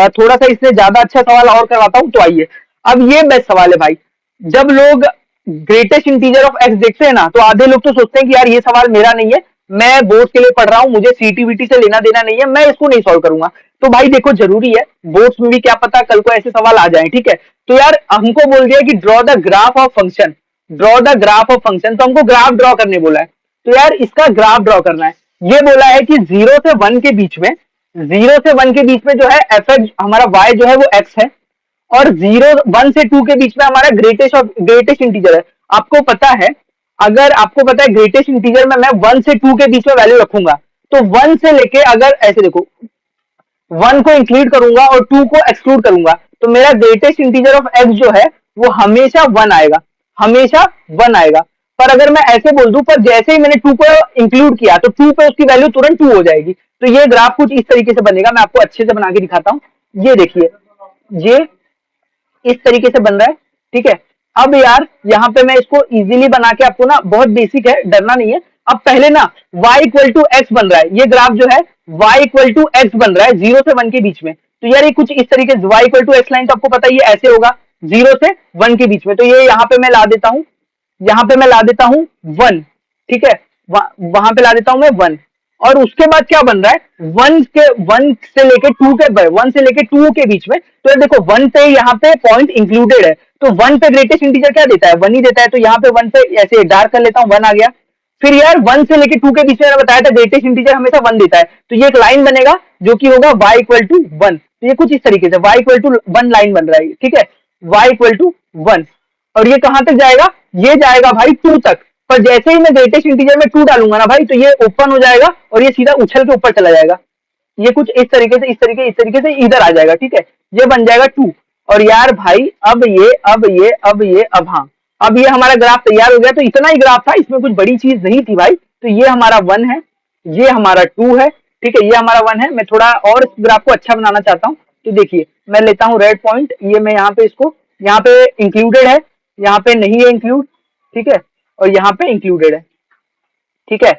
Speaker 1: थोड़ा सा इससे ज्यादा अच्छा सवाल और करवाता हूँ। तो आइए अब ये बेस्ट सवाल है भाई, जब लोग ग्रेटेस्ट इंटीजर ऑफ एक्स देखते हैं ना तो आधे लोग तो सोचते हैं कि यार ये सवाल मेरा नहीं है, मैं बोर्ड के लिए पढ़ रहा हूँ, मुझे सीटीवीटी से लेना देना नहीं है, मैं इसको नहीं सॉल्व करूंगा। तो भाई देखो जरूरी है, बोर्ड्स में भी क्या पता कल को ऐसे सवाल आ जाए, ठीक है। तो यार हमको बोल दिया कि draw the graph of function draw the graph of function, तो हमको ग्राफ ड्रॉ करने बोला है। तो यार इसका ग्राफ ड्रॉ करना है। ये बोला है कि 0 से 1 के बीच में, 0 से 1 के बीच में जो है एफ एक्स हमारा y जो है वो x है, और 1 से 2 के बीच में हमारा ग्रेटेस्ट इंटीजर है। आपको पता है, अगर आपको पता है ग्रेटेस्ट इंटीजर में मैं 1 से 2 के बीच में वैल्यू रखूंगा, तो 1 से लेके अगर ऐसे देखो 1 को इंक्लूड करूंगा और 2 को एक्सक्लूड करूंगा, तो मेरा ग्रेटेस्ट इंटीजर ऑफ x जो है वो हमेशा 1 आएगा, हमेशा 1 आएगा। पर अगर मैं ऐसे बोल दूं, पर जैसे ही मैंने 2 को इंक्लूड किया तो 2 पे उसकी वैल्यू तुरंत 2 हो जाएगी। तो ये ग्राफ कुछ इस तरीके से बनेगा, मैं आपको अच्छे से बना के दिखाता हूँ। ये देखिए, ये इस तरीके से बन रहा है, ठीक है। अब यार यहाँ पे मैं इसको इजीली बना के आपको ना, बहुत बेसिक है, डरना नहीं है। अब पहले ना y इक्वल टू एक्स बन रहा है, ये ग्राफ जो है y इक्वल टू एक्स बन रहा है 0 से 1 के बीच में। तो यार ये कुछ इस तरीके से y equal to x line, तो आपको पता है ये ऐसे होगा 0 से 1 के बीच में। तो ये यहाँ पे मैं ला देता हूँ, यहाँ पे मैं ला देता हूँ 1, ठीक है, वहां पे ला देता हूँ मैं 1। और उसके बाद क्या बन रहा है, 1 से लेके 2 के 1 से लेके 2 के बीच में। तो यार देखो 1 पे यहाँ पे पॉइंट इंक्लूडेड है, तो 1 पे ग्रेटेस्ट इंटीजर क्या देता है, 1 ही देता है। तो यहाँ पे 1 पे ऐसे डार्क कर लेता हूँ, 1 आ गया। फिर यार 1 से लेके 2 के बीच में मैंने बताया था ग्रेटेस्ट इंटीजर हमेशा 1 देता है, तो ये एक लाइन बनेगा जो कि होगा y इक्वल टू 1। तो ये कुछ इस तरीके से y इक्वल टू 1 लाइन बन रहा है, ठीक है, y इक्वल टू 1। और ये कहां तक जाएगा, ये जाएगा भाई 2 तक। पर जैसे ही मैं ग्रेटेस्ट इंटीजर में 2 डालूंगा ना भाई, तो ये ओपन हो जाएगा और ये सीधा उछल के ऊपर चला जाएगा। ये कुछ इस तरीके से, इस तरीके से इधर आ जाएगा, ठीक है, ये बन जाएगा 2। और यार भाई अब हाँ, अब ये हमारा ग्राफ तैयार हो गया। तो इतना ही ग्राफ था, इसमें कुछ बड़ी चीज नहीं थी भाई। तो ये हमारा 1 है, ये हमारा 2 है, ठीक है, ये हमारा 1 है। मैं थोड़ा और इस ग्राफ को अच्छा बनाना चाहता हूँ, तो देखिए मैं लेता हूँ रेड पॉइंट, ये मैं यहाँ पे इसको, यहाँ पे इंक्लूडेड है, यहाँ पे नहीं है इंक्लूड, ठीक है, और यहाँ पे इंक्लूडेड है, ठीक है।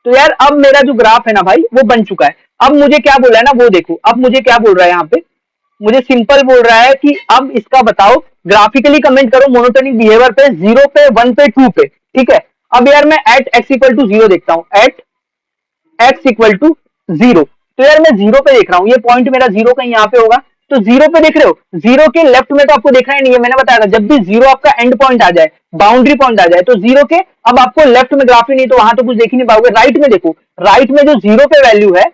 Speaker 1: तो यार अब मेरा जो ग्राफ है ना भाई वो बन चुका है। अब मुझे क्या बोला है ना वो देखो, अब मुझे क्या बोल रहा है यहाँ पे, मुझे सिंपल बोल रहा है कि अब इसका बताओ, ग्राफिकली कमेंट करो मोनोटोनिक बिहेवियर पे 0 पे 1 पे 2 पे, ठीक है। अब यार मैं एट एक्स इक्वल टू 0 देखता हूँ, एट एक्स इक्वल टू 0। तो यार मैं 0 पे देख रहा हूँ, ये पॉइंट मेरा 0 कहीं यहाँ पे होगा। तो 0 पे देख रहे हो, 0 के लेफ्ट में तो आपको देखना ही नहीं है, मैंने बताया था जब भी 0 आपका एंड पॉइंट आ जाए, बाउंड्री पॉइंट आ जाए, तो 0 के अब आपको लेफ्ट में ग्राफ ही नहीं, तो वहां तो कुछ देख ही नहीं पाओगे। राइट में देखो, राइट में जो 0 पे वैल्यू है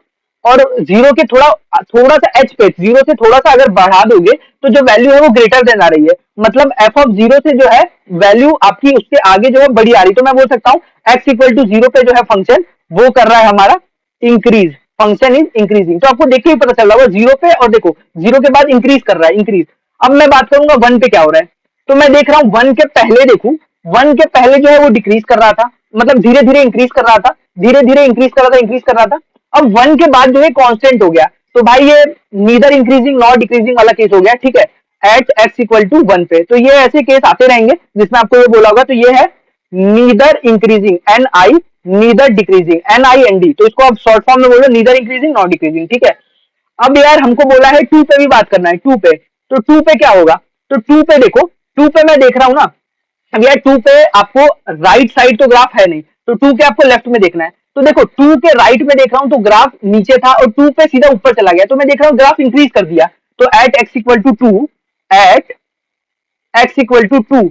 Speaker 1: और 0 के थोड़ा सा एच पे 0 से थोड़ा सा अगर बढ़ा दोगे, तो जो वैल्यू है वो ग्रेटर देन आ रही है, मतलब एफ ऑफ 0 से जो है वैल्यू आपकी उसके आगे जो है बड़ी आ रही। तो मैं बोल सकता हूँ एक्स इक्वल टू 0 पे जो है फंक्शन वो कर रहा है हमारा इंक्रीज, फंक्शन इज इंक्रीजिंग। तो आपको देख के ही पता चल रहा होगा 0 पे, और देखो 0 के बाद इंक्रीज कर रहा है, इंक्रीज। अब मैं बात करूंगा 1 पे क्या हो रहा है, तो मैं देख रहा हूँ 1 के पहले देखूं, 1 के पहले जो है वो डिक्रीज कर रहा था, मतलब धीरे धीरे इंक्रीज कर रहा था, धीरे धीरे इंक्रीज कर रहा था, इंक्रीज कर रहा था। अब 1 के बाद जो है कांस्टेंट हो गया, तो भाई ये नीदर इंक्रीजिंग नॉट डिक्रीजिंग वाला केस हो गया, ठीक है, एट एक्स इक्वल टू 1 पे। तो ये ऐसे केस आते रहेंगे जिसमें आपको ये बोला होगा। तो ये है neither increasing N I, neither decreasing N I N D. तो इसको आप शॉर्ट फॉर्म में बोलो नीदर इंक्रीजिंग नॉट डिक्रीजिंग, ठीक है। अब यार हमको बोला है 2 पे भी बात करना है, 2 पे। तो 2 पे क्या होगा, तो 2 पे देखो, 2 पे मैं देख रहा हूं ना, अब यार 2 पे आपको राइट साइड तो ग्राफ है नहीं, तो 2 के आपको लेफ्ट में देखना है। तो देखो 2 के राइट में देख रहा हूं तो ग्राफ नीचे था और 2 पे सीधा ऊपर चला गया, तो मैं देख रहा हूं ग्राफ इंक्रीज कर दिया। तो at x equal to 2, at x equal to 2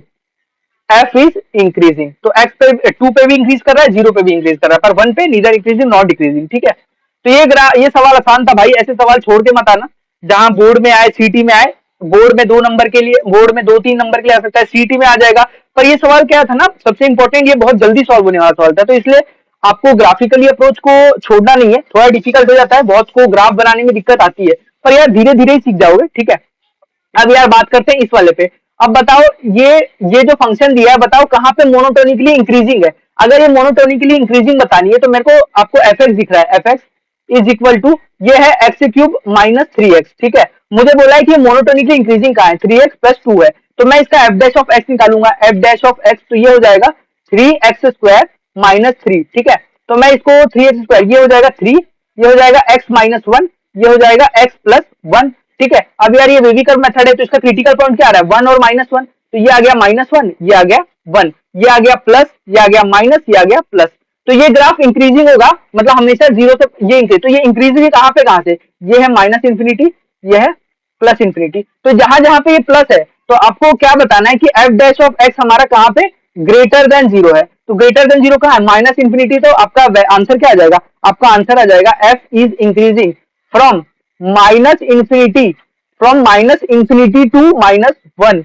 Speaker 1: f is increasing. तो एक्स पे 2 पे भी इंक्रीज कर रहा है, 0 पे भी इंक्रीज कर रहा है, पर 1 पे नीदर इंक्रीजिंग नॉट डिक्रीजिंग, ठीक है। तो ये सवाल आसान था भाई, ऐसे सवाल छोड़ के मत आना जहां बोर्ड में आए, सीटी में आए। बोर्ड में 2 नंबर के लिए, बोर्ड में 2-3 नंबर के लिए आ सकता है, सीटी में आ जाएगा। पर ये सवाल क्या था ना, सबसे इंपॉर्टेंट, ये बहुत जल्दी सॉल्व होने वाला सवाल था, तो इसलिए आपको ग्राफिकली अप्रोच को छोड़ना नहीं है। थोड़ा डिफिकल्ट हो जाता है, बहुत को ग्राफ बनाने में दिक्कत आती है, पर यार धीरे धीरे ही सीख जाओगे, ठीक है। अब यार बात करते हैं इस वाले पे। अब बताओ ये जो फंक्शन दिया है, बताओ कहाँ पे मोनोटोनिकली इंक्रीजिंग है। अगर ये मोनोटोनिकली इंक्रीजिंग बतानी है तो मेरे को आपको एफ एक्स दिख रहा है, f x is equal to ये है एक्स क्यूब माइनस 3x, ठीक है। मुझे बोला है कि मोनोटोनिकली इंक्रीजिंग कहाँ है, 3x प्लस 2 है। तो मैं इसका एफ डैश ऑफ एक्स निकालूंगा, एफ डैश ऑफ एक्स, तो ये हो जाएगा 3x स्क्वायर माइनस 3, ठीक है। तो मैं इसको 3x स्क्वायर, ये हो जाएगा 3, ये हो जाएगा x माइनस 1, ये हो जाएगा x प्लस 1, ठीक है। अब यार ये वेवी कर्व मेथड है, तो इसका क्रिटिकल पॉइंट क्या आ रहा है, 1 और -1। तो ये आ गया -1, ये आ गया 1, ये आ गया प्लस, ये आ गया माइनस, ये आ गया प्लस। तो ये ग्राफ इंक्रीजिंग होगा, मतलब हमेशा 0 से ये इंक्रीज। तो ये इंक्रीजिंग कहाँ से, ये है माइनस इन्फिनिटी, ये है प्लस इन्फिनिटी। तो जहां जहां पे ये प्लस है, तो आपको क्या बताना है कि एफ डैश ऑफ एक्स हमारा कहाँ पे ग्रेटर देन जीरो है, तो ग्रेटर देन जीरो कहाँ है, माइनस इंफिनिटी, तो आपका आंसर क्या आ जाएगा, आपका आंसर आ जाएगा f is increasing from minus infinity, from minus infinity to minus one,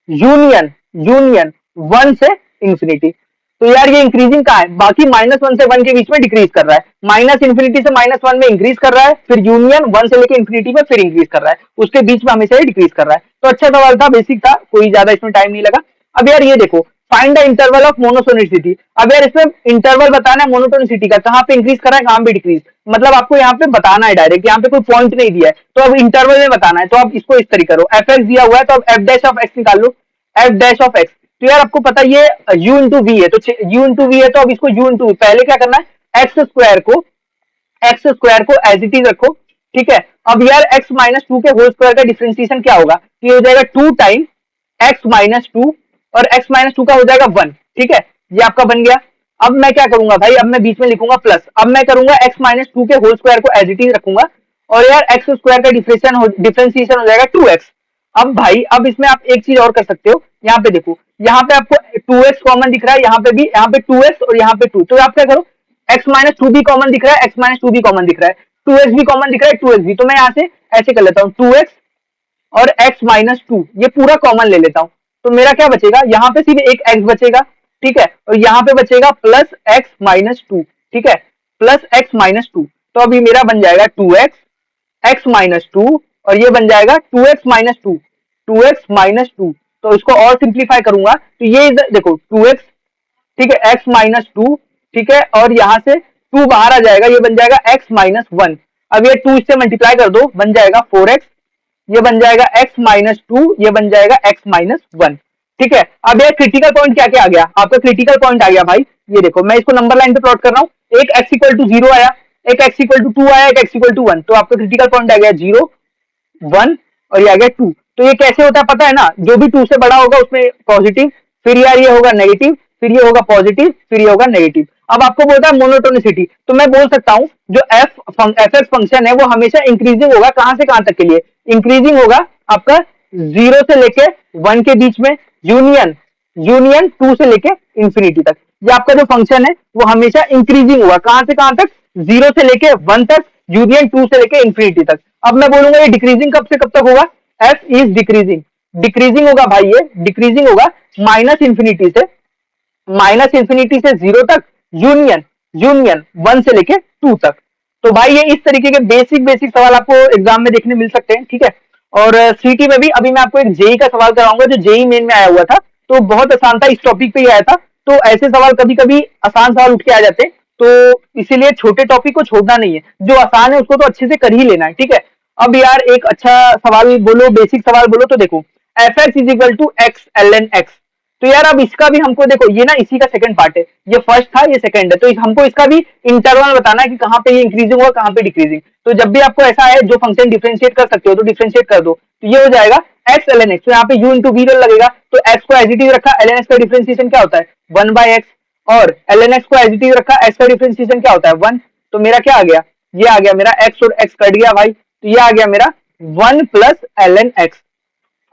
Speaker 1: union union one से इंफिनिटी। तो यार ये इंक्रीजिंग कहाँ है, बाकी माइनस वन से वन के बीच में डिक्रीज कर रहा है, माइनस इंफिनिटी से माइनस वन में इंक्रीज कर रहा है, फिर यूनियन वन से लेके इंफिनिटी में फिर इंक्रीज कर रहा है, उसके बीच में हमेशा ही डिक्रीज कर रहा है। तो अच्छा सवाल था, बेसिक था, कोई ज्यादा इसमें टाइम नहीं लगा। अब यार ये देखो, find the interval of monotonicity. अब यार इसमें इंटरवल बताना है मोनोटोनिसिटी का, कहाँ पे इंक्रीज कर रहा है कहाँ पे डिक्रीज, मतलब आपको यहाँ पे बताना है डायरेक्ट, यहाँ पे कोई पॉइंट नहीं दिया है, तो अब इंटरवल में बताना है, तो आप इसको इस तरीके करो, एफ एक्स दिया हुआ है तो अब एफ डैश ऑफ एक्स निकाल लो, एफ डैश ऑफ एक्स। तो यार आपको पता ये u इंटू वी है, तो u इंटू वी है तो अब इसको u इंटू, पहले क्या करना है, एक्स स्क्वायर को एज इट इज रखो, ठीक है। अब यार x माइनस टू के होल स्क्वायर का डिफरेंशिएशन क्या होगा, ये हो जाएगा two time x minus two, और x माइनस टू का हो जाएगा वन, ठीक है, ये आपका बन गया। अब मैं क्या करूंगा भाई, अब मैं बीच में लिखूंगा प्लस, अब मैं करूंगा x माइनस टू के होल स्क्वायर को एज इट इज रखूंगा, और यार एक्स स्क्वायर का डिफरेंशिएशन हो जाएगा टू एक्स। अब भाई अब इसमें आप एक चीज और कर सकते हो, यहाँ पे देखो, यहाँ पे आपको टू एक्स कॉमन दिख रहा है, यहाँ पे भी, यहाँ पे टू एक्स और यहाँ पे टू, तो आप क्या करो, एक्स माइनस टू भी कॉमन दिख रहा है, एक्स माइनस टू भी कॉमन दिख रहा है, टू एक्स भी कॉमन दिख रहा है, टू एक्स भी, तो मैं यहाँ से ऐसे कर लेता हूँ, टू एक्स और एक्स माइनस टू ये पूरा कॉमन ले लेता हूँ, तो मेरा क्या बचेगा, यहाँ पे सिर्फ एक एक्स बचेगा, ठीक है, और यहाँ पे बचेगा प्लस एक्स माइनस टू, ठीक है, प्लस एक्स माइनस टू, तो अभी मेरा बन जाएगा two x, x minus two, और ये बन जाएगा two x minus two, two x minus two, तो इसको और सिंप्लीफाई करूंगा तो ये देखो टू एक्स, ठीक है, एक्स माइनस टू, ठीक है, और यहाँ से टू बाहर आ जाएगा, ये बन जाएगा एक्स माइनस वन, अब ये टू इससे मल्टीप्लाई कर दो, बन जाएगा फोर एक्स, ये बन जाएगा एक्स माइनस टू, ये बन जाएगा एक्स माइनस वन, ठीक है। अब ये क्रिटिकल पॉइंट क्या क्या आ गया, आपका क्रिटिकल पॉइंट आ गया भाई, ये देखो मैं इसको नंबर लाइन पे प्लॉट कर रहा हूँ, एक एक्स इक्वल टू जीरो आया, एक एक्स इक्वल टू टू आया, एक एक्स इक्वल टू वन, तो आपका क्रिटिकल पॉइंट आ गया जीरो, वन, और ये आ गया टू। तो ये कैसे होता है पता है ना, जो भी टू से बड़ा होगा उसमें पॉजिटिव, फिर यार ये होगा नेगेटिव, फिर ये होगा पॉजिटिव, फिर ये होगा नेगेटिव। अब आपको बोलता है मोनोटोनिसिटी, तो मैं बोल सकता हूँ जो एफ एक्स फंक्शन है वो हमेशा इंक्रीजिंग होगा, कहां से कहां तक के लिए, इंक्रीजिंग होगा आपका जीरो से लेके वन के बीच में, यूनियन यूनियन टू से लेके इंफिनिटी तक, ये आपका जो फंक्शन है वो हमेशा इंक्रीजिंग होगा, कहां से कहां तक, जीरो से लेके वन तक, यूनियन टू से लेके इंफिनिटी तक। अब मैं बोलूंगा ये डिक्रीजिंग कब से कब तक होगा, एफ इज डिक्रीजिंग, डिक्रीजिंग होगा भाई, ये डिक्रीजिंग होगा माइनस इंफिनिटी से, माइनस इंफिनिटी से जीरो तक, यूनियन यूनियन वन से लेके टू तक। तो भाई ये इस तरीके के बेसिक बेसिक सवाल आपको एग्जाम में देखने मिल सकते हैं, ठीक है। और सीटी में भी अभी मैं आपको एक जेई का सवाल कराऊंगा जो जेई मेन में आया हुआ था, तो बहुत आसान था, इस टॉपिक पे ही आया था, तो ऐसे सवाल कभी कभी आसान सवाल उठ के आ जाते हैं, तो इसीलिए छोटे टॉपिक को छोड़ना नहीं है, जो आसान है उसको तो अच्छे से कर ही लेना है, ठीक है। अब यार एक अच्छा सवाल बोलो, बेसिक सवाल बोलो, तो देखो f x is equal to x l n x, तो यार अब इसका भी हमको देखो, ये ना इसी का सेकंड पार्ट है, ये फर्स्ट था ये सेकंड है, तो हमको इसका भी इंटरवल बताना है कि कहाँ पे ये इंक्रीजिंग होगा कहाँ पे डिक्रीजिंग। तो जब भी आपको ऐसा है जो फंक्शन डिफरेंशिएट कर सकते हो तो डिफरेंशिएट कर दो, तो ये हो जाएगा एक्स एल एन एक्स, तो यहाँ पे यू इंटू वी लगेगा, तो एक्स को एज इट इज रखा, एल एन एक्स का डिफरेंशिएशन क्या होता है वन बाय एक्स, और एल एन एक्स को एज इट इज रखा, एक्स का डिफरेंशिएशन क्या होता है वन, तो मेरा क्या आ गया, ये आ गया मेरा एक्स और एक्स कट गया भाई, तो ये आ गया मेरा one plus l n x.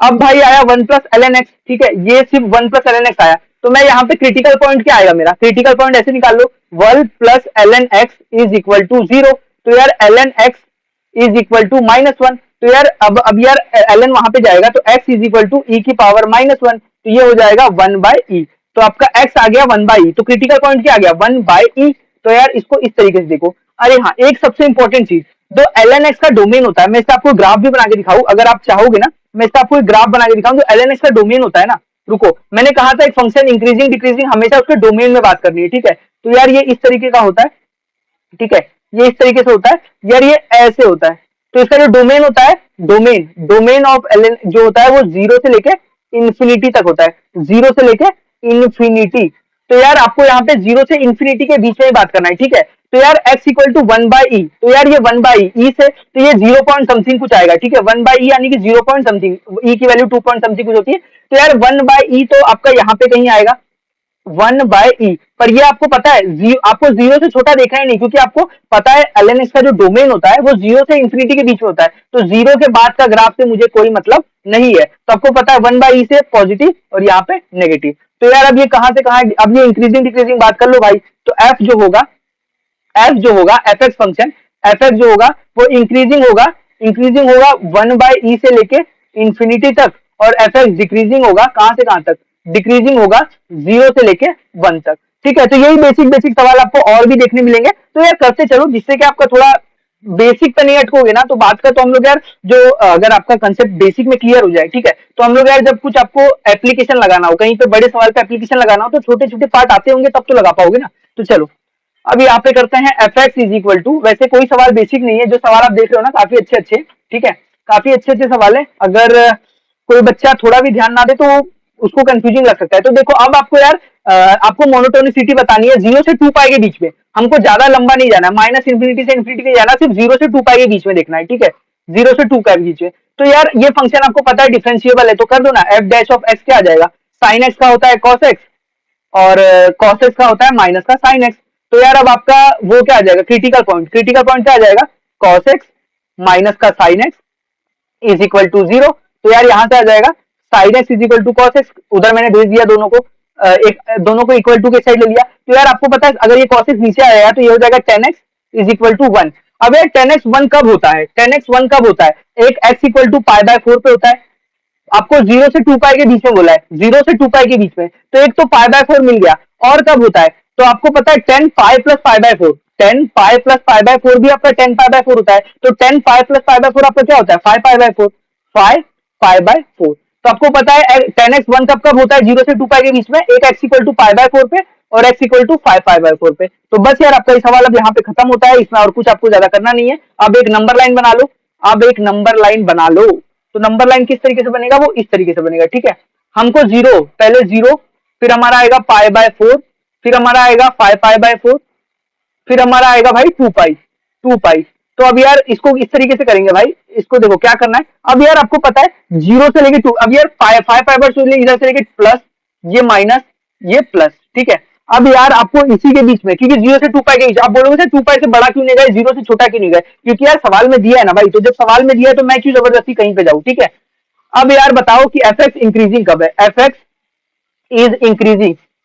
Speaker 1: अब भाई आया one plus l n x, ठीक है, ये सिर्फ one plus l n x आया, तो मैं यहाँ पे क्रिटिकल पॉइंट क्या आएगा मेरा, क्रिटिकल पॉइंट ऐसे निकाल लो, one plus l n x is equal to zero, तो यार l n x is equal to minus one, तो यार अब यार एल एन वहां पे जाएगा तो x is equal to e की पावर माइनस वन, तो ये हो जाएगा वन बाय ई, तो आपका एक्स आ गया वन बाय ई, तो क्रिटिकल पॉइंट क्या आ गया वन बाय ई। तो यार इसको इस तरीके से देखो, अरे हाँ एक सबसे इंपॉर्टेंट चीज, जो एल एन एक्स का डोमेन होता है, मैं इसका आपको ग्राफ भी बना के दिखाऊं अगर आप चाहोगे ना, मैं इसका आपको एक ग्राफ बना के दिखाऊं, जो एल एन एक्स का डोमेन होता है ना, रुको मैंने कहा था एक फंक्शन इंक्रीजिंग डिक्रीजिंग हमेशा उसके डोमेन में बात करनी है, ठीक है, तो यार ये इस तरीके का होता है, ठीक है, ये इस तरीके से होता है, यार ये ऐसे होता है, तो इसका जो डोमेन होता है, domain domain of l n जो होता है वो जीरो से लेके इंफिनिटी तक होता है, जीरो से लेके इंफिनिटी, तो यार आपको यहाँ पे जीरो से इंफिनिटी के बीच में ही बात करना है, ठीक है। तो यार x equal to one by e, तो यार ये वन बाई ई से तो ये जीरो पॉइंट समथिंग कुछ आएगा, ठीक है, वन बाई ई यानी कि जीरो पॉइंट समथिंग, ई की वैल्यू टू पॉइंट समथिंग कुछ होती है, तो यार वन बाई ई तो आपका यहाँ पे कहीं आएगा, 1/e, पर ये आपको पता है आपको जीरो से छोटा देखना ही नहीं, क्योंकि आपको पता है ln x का जो डोमेन होता है वो जीरो से इंफिनिटी के बीच में होता है, तो जीरो के बाद का ग्राफ से मुझे कोई मतलब नहीं है। तो आपको पता है 1/e से पॉजिटिव और यहाँ पे नेगेटिव। तो यार अब ये कहां से कहां, अब ये इंक्रीजिंग डिक्रीजिंग बात कर लो भाई। तो f जो होगा F x function, f x जो होगा वो इंक्रीजिंग होगा 1/e से लेके इंफिनिटी तक, और एफ एक्स डिक्रीजिंग होगा कहां से कहां तक, डिक्रीजिंग होगा 0 से लेके 1 तक। ठीक है, तो यही बेसिक सवाल आपको और भी देखने मिलेंगे। तो यार करते चलो, जिससे कि आपका थोड़ा बेसिक पे नहीं अटकोगे ना, तो बात का तो हम लोग यार जो अगर आपका कंसेप्ट बेसिक में क्लियर हो जाए, ठीक है, तो हम लोग यार जब कुछ आपको एप्लीकेशन लगाना हो, कहीं पे बड़े सवाल पे एप्लीकेशन लगाना हो, तो छोटे छोटे पार्ट आते होंगे तब तो लगा पाओगे ना। तो चलो अब यहाँ पे करते हैं f x is equal to, वैसे कोई सवाल बेसिक नहीं है, जो सवाल आप देख रहे हो ना काफी अच्छे, ठीक है, काफी अच्छे सवाल है। अगर कोई बच्चा थोड़ा भी ध्यान ना दे तो उसको कंफ्यूजिंग लग सकता है। तो देखो अब आपको यार आपको मोनोटोनिसिटी बतानी है 0 से 2 पाई के बीच में, हमको ज्यादा लंबा नहीं जाना, माइनस इंफिनिटी से इंफिनिटी नहीं जाना, सिर्फ 0 से 2 पाई के बीच में देखना है, ठीक है, 0 से 2 के बीच में। तो यार ये फंक्शन आपको पता है डिफरेंशिएबल है, तो कर दो ना, एफ डैश ऑफ एक्स क्या आ जाएगा, साइन एक्स का होता है कॉस एक्स, और कॉस एक्स का होता है माइनस का साइन एक्स। तो यार अब आपका वो क्या आ जाएगा, क्रिटिकल पॉइंट क्या आ जाएगा, कॉस एक्स माइनस का sine x is equal to 0। तो यार यहां से आ जाएगा sine x is equal to cos x, उधर मैंने भेज दिया दोनों को, दोनों को इक्वल टू के साइड ले लिया। तो यार आपको पता है अगर ये कॉस एक्स नीचे आएगा तो ये हो जाएगा tan x is equal to 1। अब यार tan x 1 कब होता है, एक x इक्वल टू पाई/4 पे होता है, आपको 0 से 2 पाई के बीच में बोला है, 0 से 2 पाई के बीच में, तो एक तो पाई/4 मिल गया, और कब होता है, तो आपको पता है tan पाई प्लस पाई/4, tan पाई प्लस पाई/4 भी आपका tan पाई/4 होता है, तो tan पाई प्लस पाई/4 आपका क्या होता है, 5 पाई/4, 5 पाई/4। तो आपको पता है tan x 1 कब होता है, 0 से 2 पाई के बीच में, एक x इक्वल टू पाई/4 पे और x इक्वल टू 5 पाई/4 पे। तो बस यार आपका ये सवाल अब यहाँ पे खत्म होता है, इसमें और कुछ आपको ज्यादा करना नहीं है। अब एक नंबर लाइन बना लो, तो नंबर लाइन किस तरीके से बनेगा, वो इस तरीके से बनेगा, ठीक है। हमको पहले 0, फिर हमारा आएगा पाई/4, फिर हमारा आएगा 5 पाई/4, फिर हमारा आएगा भाई 2 पाई। तो अब यार इसको इस तरीके से करेंगे भाई, इसको देखो क्या करना है। अब यार आपको पता है 0 से लेके 2, अब यार 5 पाई/4 इधर से लेके प्लस, ये माइनस, ये प्लस, ठीक है। अब यार आपको इसी के बीच में, क्योंकि 0 से 2 पाई के बीच, आप बोलोगे सर 2 पाई से बड़ा क्यों नहीं गए, 0 से छोटा क्यों नहीं गए, क्योंकि यार सवाल में दिया है ना भाई, तो जब सवाल में दिया है तो मैं क्यों जबरदस्ती कहीं पे जाऊं, ठीक है। अब यार बताओ कि एफ एक्स इंक्रीजिंग कब है, एफ एक्स इज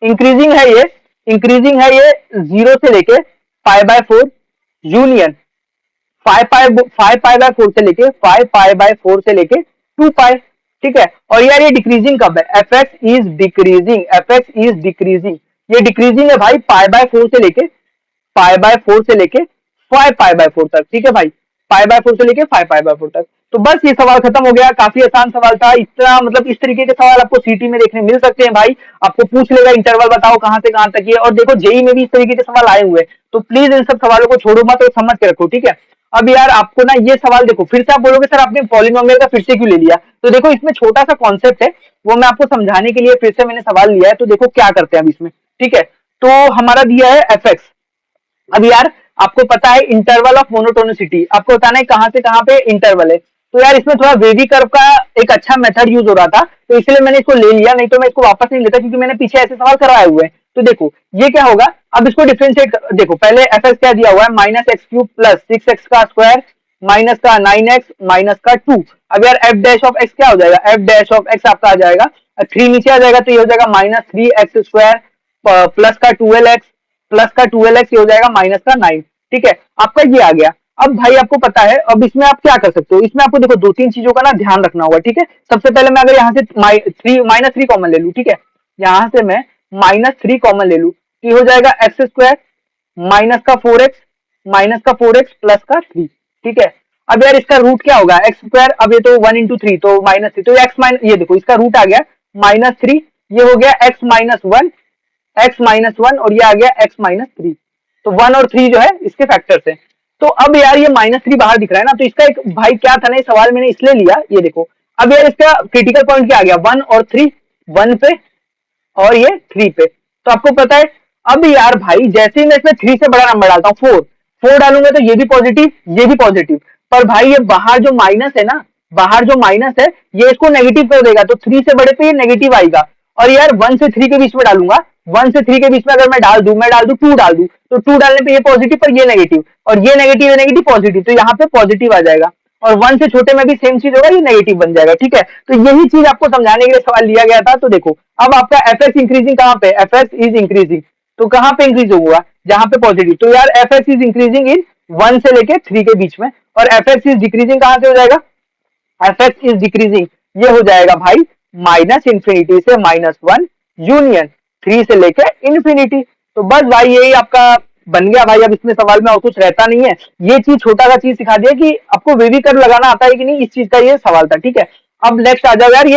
Speaker 1: इंक्रीजिंग है ये 0 से लेके पाई/4 यूनियन 5 पाई/4 से लेके 2 पाई, ठीक है। और यार ये डिक्रीजिंग कब है, एफ एक्स इज डिक्रीजिंग, ये डिक्रीजिंग है भाई पाई/4 से लेके 5 पाई/4 तक, ठीक है भाई, पाई/4 से लेके 5 पाई/4 तक। तो बस ये सवाल खत्म हो गया, काफी आसान सवाल था। इतना मतलब इस तरीके के सवाल आपको सीटी में देखने मिल सकते हैं भाई, आपको पूछ लेगा इंटरवल बताओ कहां से कहां तक ये, और देखो जेई में भी इस तरीके के सवाल आए हुए, तो प्लीज इन सब सवालों को छोड़ो मत और समझ के रखो, ठीक है। अब यार आपको ना ये सवाल देखो, फिर से आप बोलोगे सर आपने पॉलिनोमियल का फिर से क्यों ले लिया, तो देखो इसमें छोटा सा कॉन्सेप्ट है, वो मैं आपको समझाने के लिए फिर से मैंने सवाल लिया है। तो देखो क्या करते हैं अब इसमें, ठीक है। तो हमारा दिया है एफ एक्स, अब यार आपको पता है इंटरवल ऑफ मोनोटोनिसिटी, आपको बताना है कहां से कहां पे इंटरवल है। तो यार इसमें थोड़ा वेवी कर्व का एक अच्छा मेथड यूज हो रहा था, तो इसलिए मैंने इसको ले लिया, नहीं तो मैं इसको वापस नहीं लेता, क्योंकि मैंने पीछे ऐसे सवाल करवाए हुए हैं। तो देखो ये क्या होगा, अब इसको डिफरेंशिएट, देखो पहले एफ एक्स क्या दिया हुआ है, -x³ प्लस 6x का स्क्वायर माइनस का 9x माइनस का 2। अब यार एफ डैश ऑफ एक्स क्या हो जाएगा, एफ डैश ऑफ एक्स आपका आ जाएगा 3 नीचे आ जाएगा, तो ये हो जाएगा -3x² प्लस का 12x ये हो जाएगा माइनस का 9, ठीक है, आपका ये आ गया। अब भाई आपको पता है अब इसमें आप क्या कर सकते हो, इसमें आपको देखो 2-3 चीजों का ना ध्यान रखना होगा, ठीक है। सबसे पहले मैं अगर यहाँ से -3 कॉमन ले लूं, ठीक है, यहाँ से मैं -3 कॉमन ले लूं, तो ये हो जाएगा x² माइनस का 4x प्लस का 3, ठीक है। अब यार इसका रूट क्या होगा x², अब ये तो 1 into 3 तो -3, तो x माइनस, ये देखो इसका रूट आ गया -3, ये हो गया x-1 और ये आ गया x-3, तो 1 और 3 जो है इसके फैक्टर्स हैं। तो अब यार ये -3 बाहर दिख रहा है ना, तो इसका एक भाई क्या था ना, ये सवाल मैंने इसलिए लिया, ये देखो अब यार इसका क्रिटिकल पॉइंट क्या आ गया, 1 और 3, 1 पे और ये 3 पे। तो आपको पता है अब यार भाई जैसे ही मैं इसमें 3 से बड़ा नंबर डालता हूँ 4 डालूंगा तो ये भी पॉजिटिव, पर भाई ये बाहर जो माइनस है ना, ये इसको नेगेटिव कर देगा, तो 3 से बड़े पे ये नेगेटिव आएगा। और यार 1 से 3 के बीच में डालूंगा 1 से 3 के बीच में अगर मैं डाल दूं 2 डाल दूं, तो 2 डालने पे ये पॉजिटिव पर ये नेगेटिव, और ये नेगेटिव पॉजिटिव, तो यहाँ पे पॉजिटिव आ जाएगा। और 1 से छोटे में भी सेम चीज होगा, ये नेगेटिव बन जाएगा। ठीक है, तो यही चीज आपको समझाने के लिए सवाल लिया गया था। तो देखो अब आपका एफ एक्स इंक्रीजिंग कहाँ पे, एफ एक्स इज इंक्रीजिंग, तो कहाँ पे इंक्रीज होगा, जहां पे पॉजिटिव। तो यार F x is increasing in 1 से लेके 3 के बीच में, और एफ एक्स इज डिक्रीजिंग कहां से हो जाएगा, एफ एक्स इज डिक्रीजिंग, ये हो जाएगा भाई माइनस इंफिनिटी से -1 यूनियन 3 से लेके इंफिनिटी। तो बस भाई यही आपका बन गया भाई। अब इसमें सवाल में और कुछ रहता नहीं है, ये चीज छोटा सा चीज सिखा दिया कि आपको वेवी कर्व लगाना आता है कि नहीं, इस चीज का ये सवाल था। ठीक है, अब नेक्स्ट आ जाओ यार,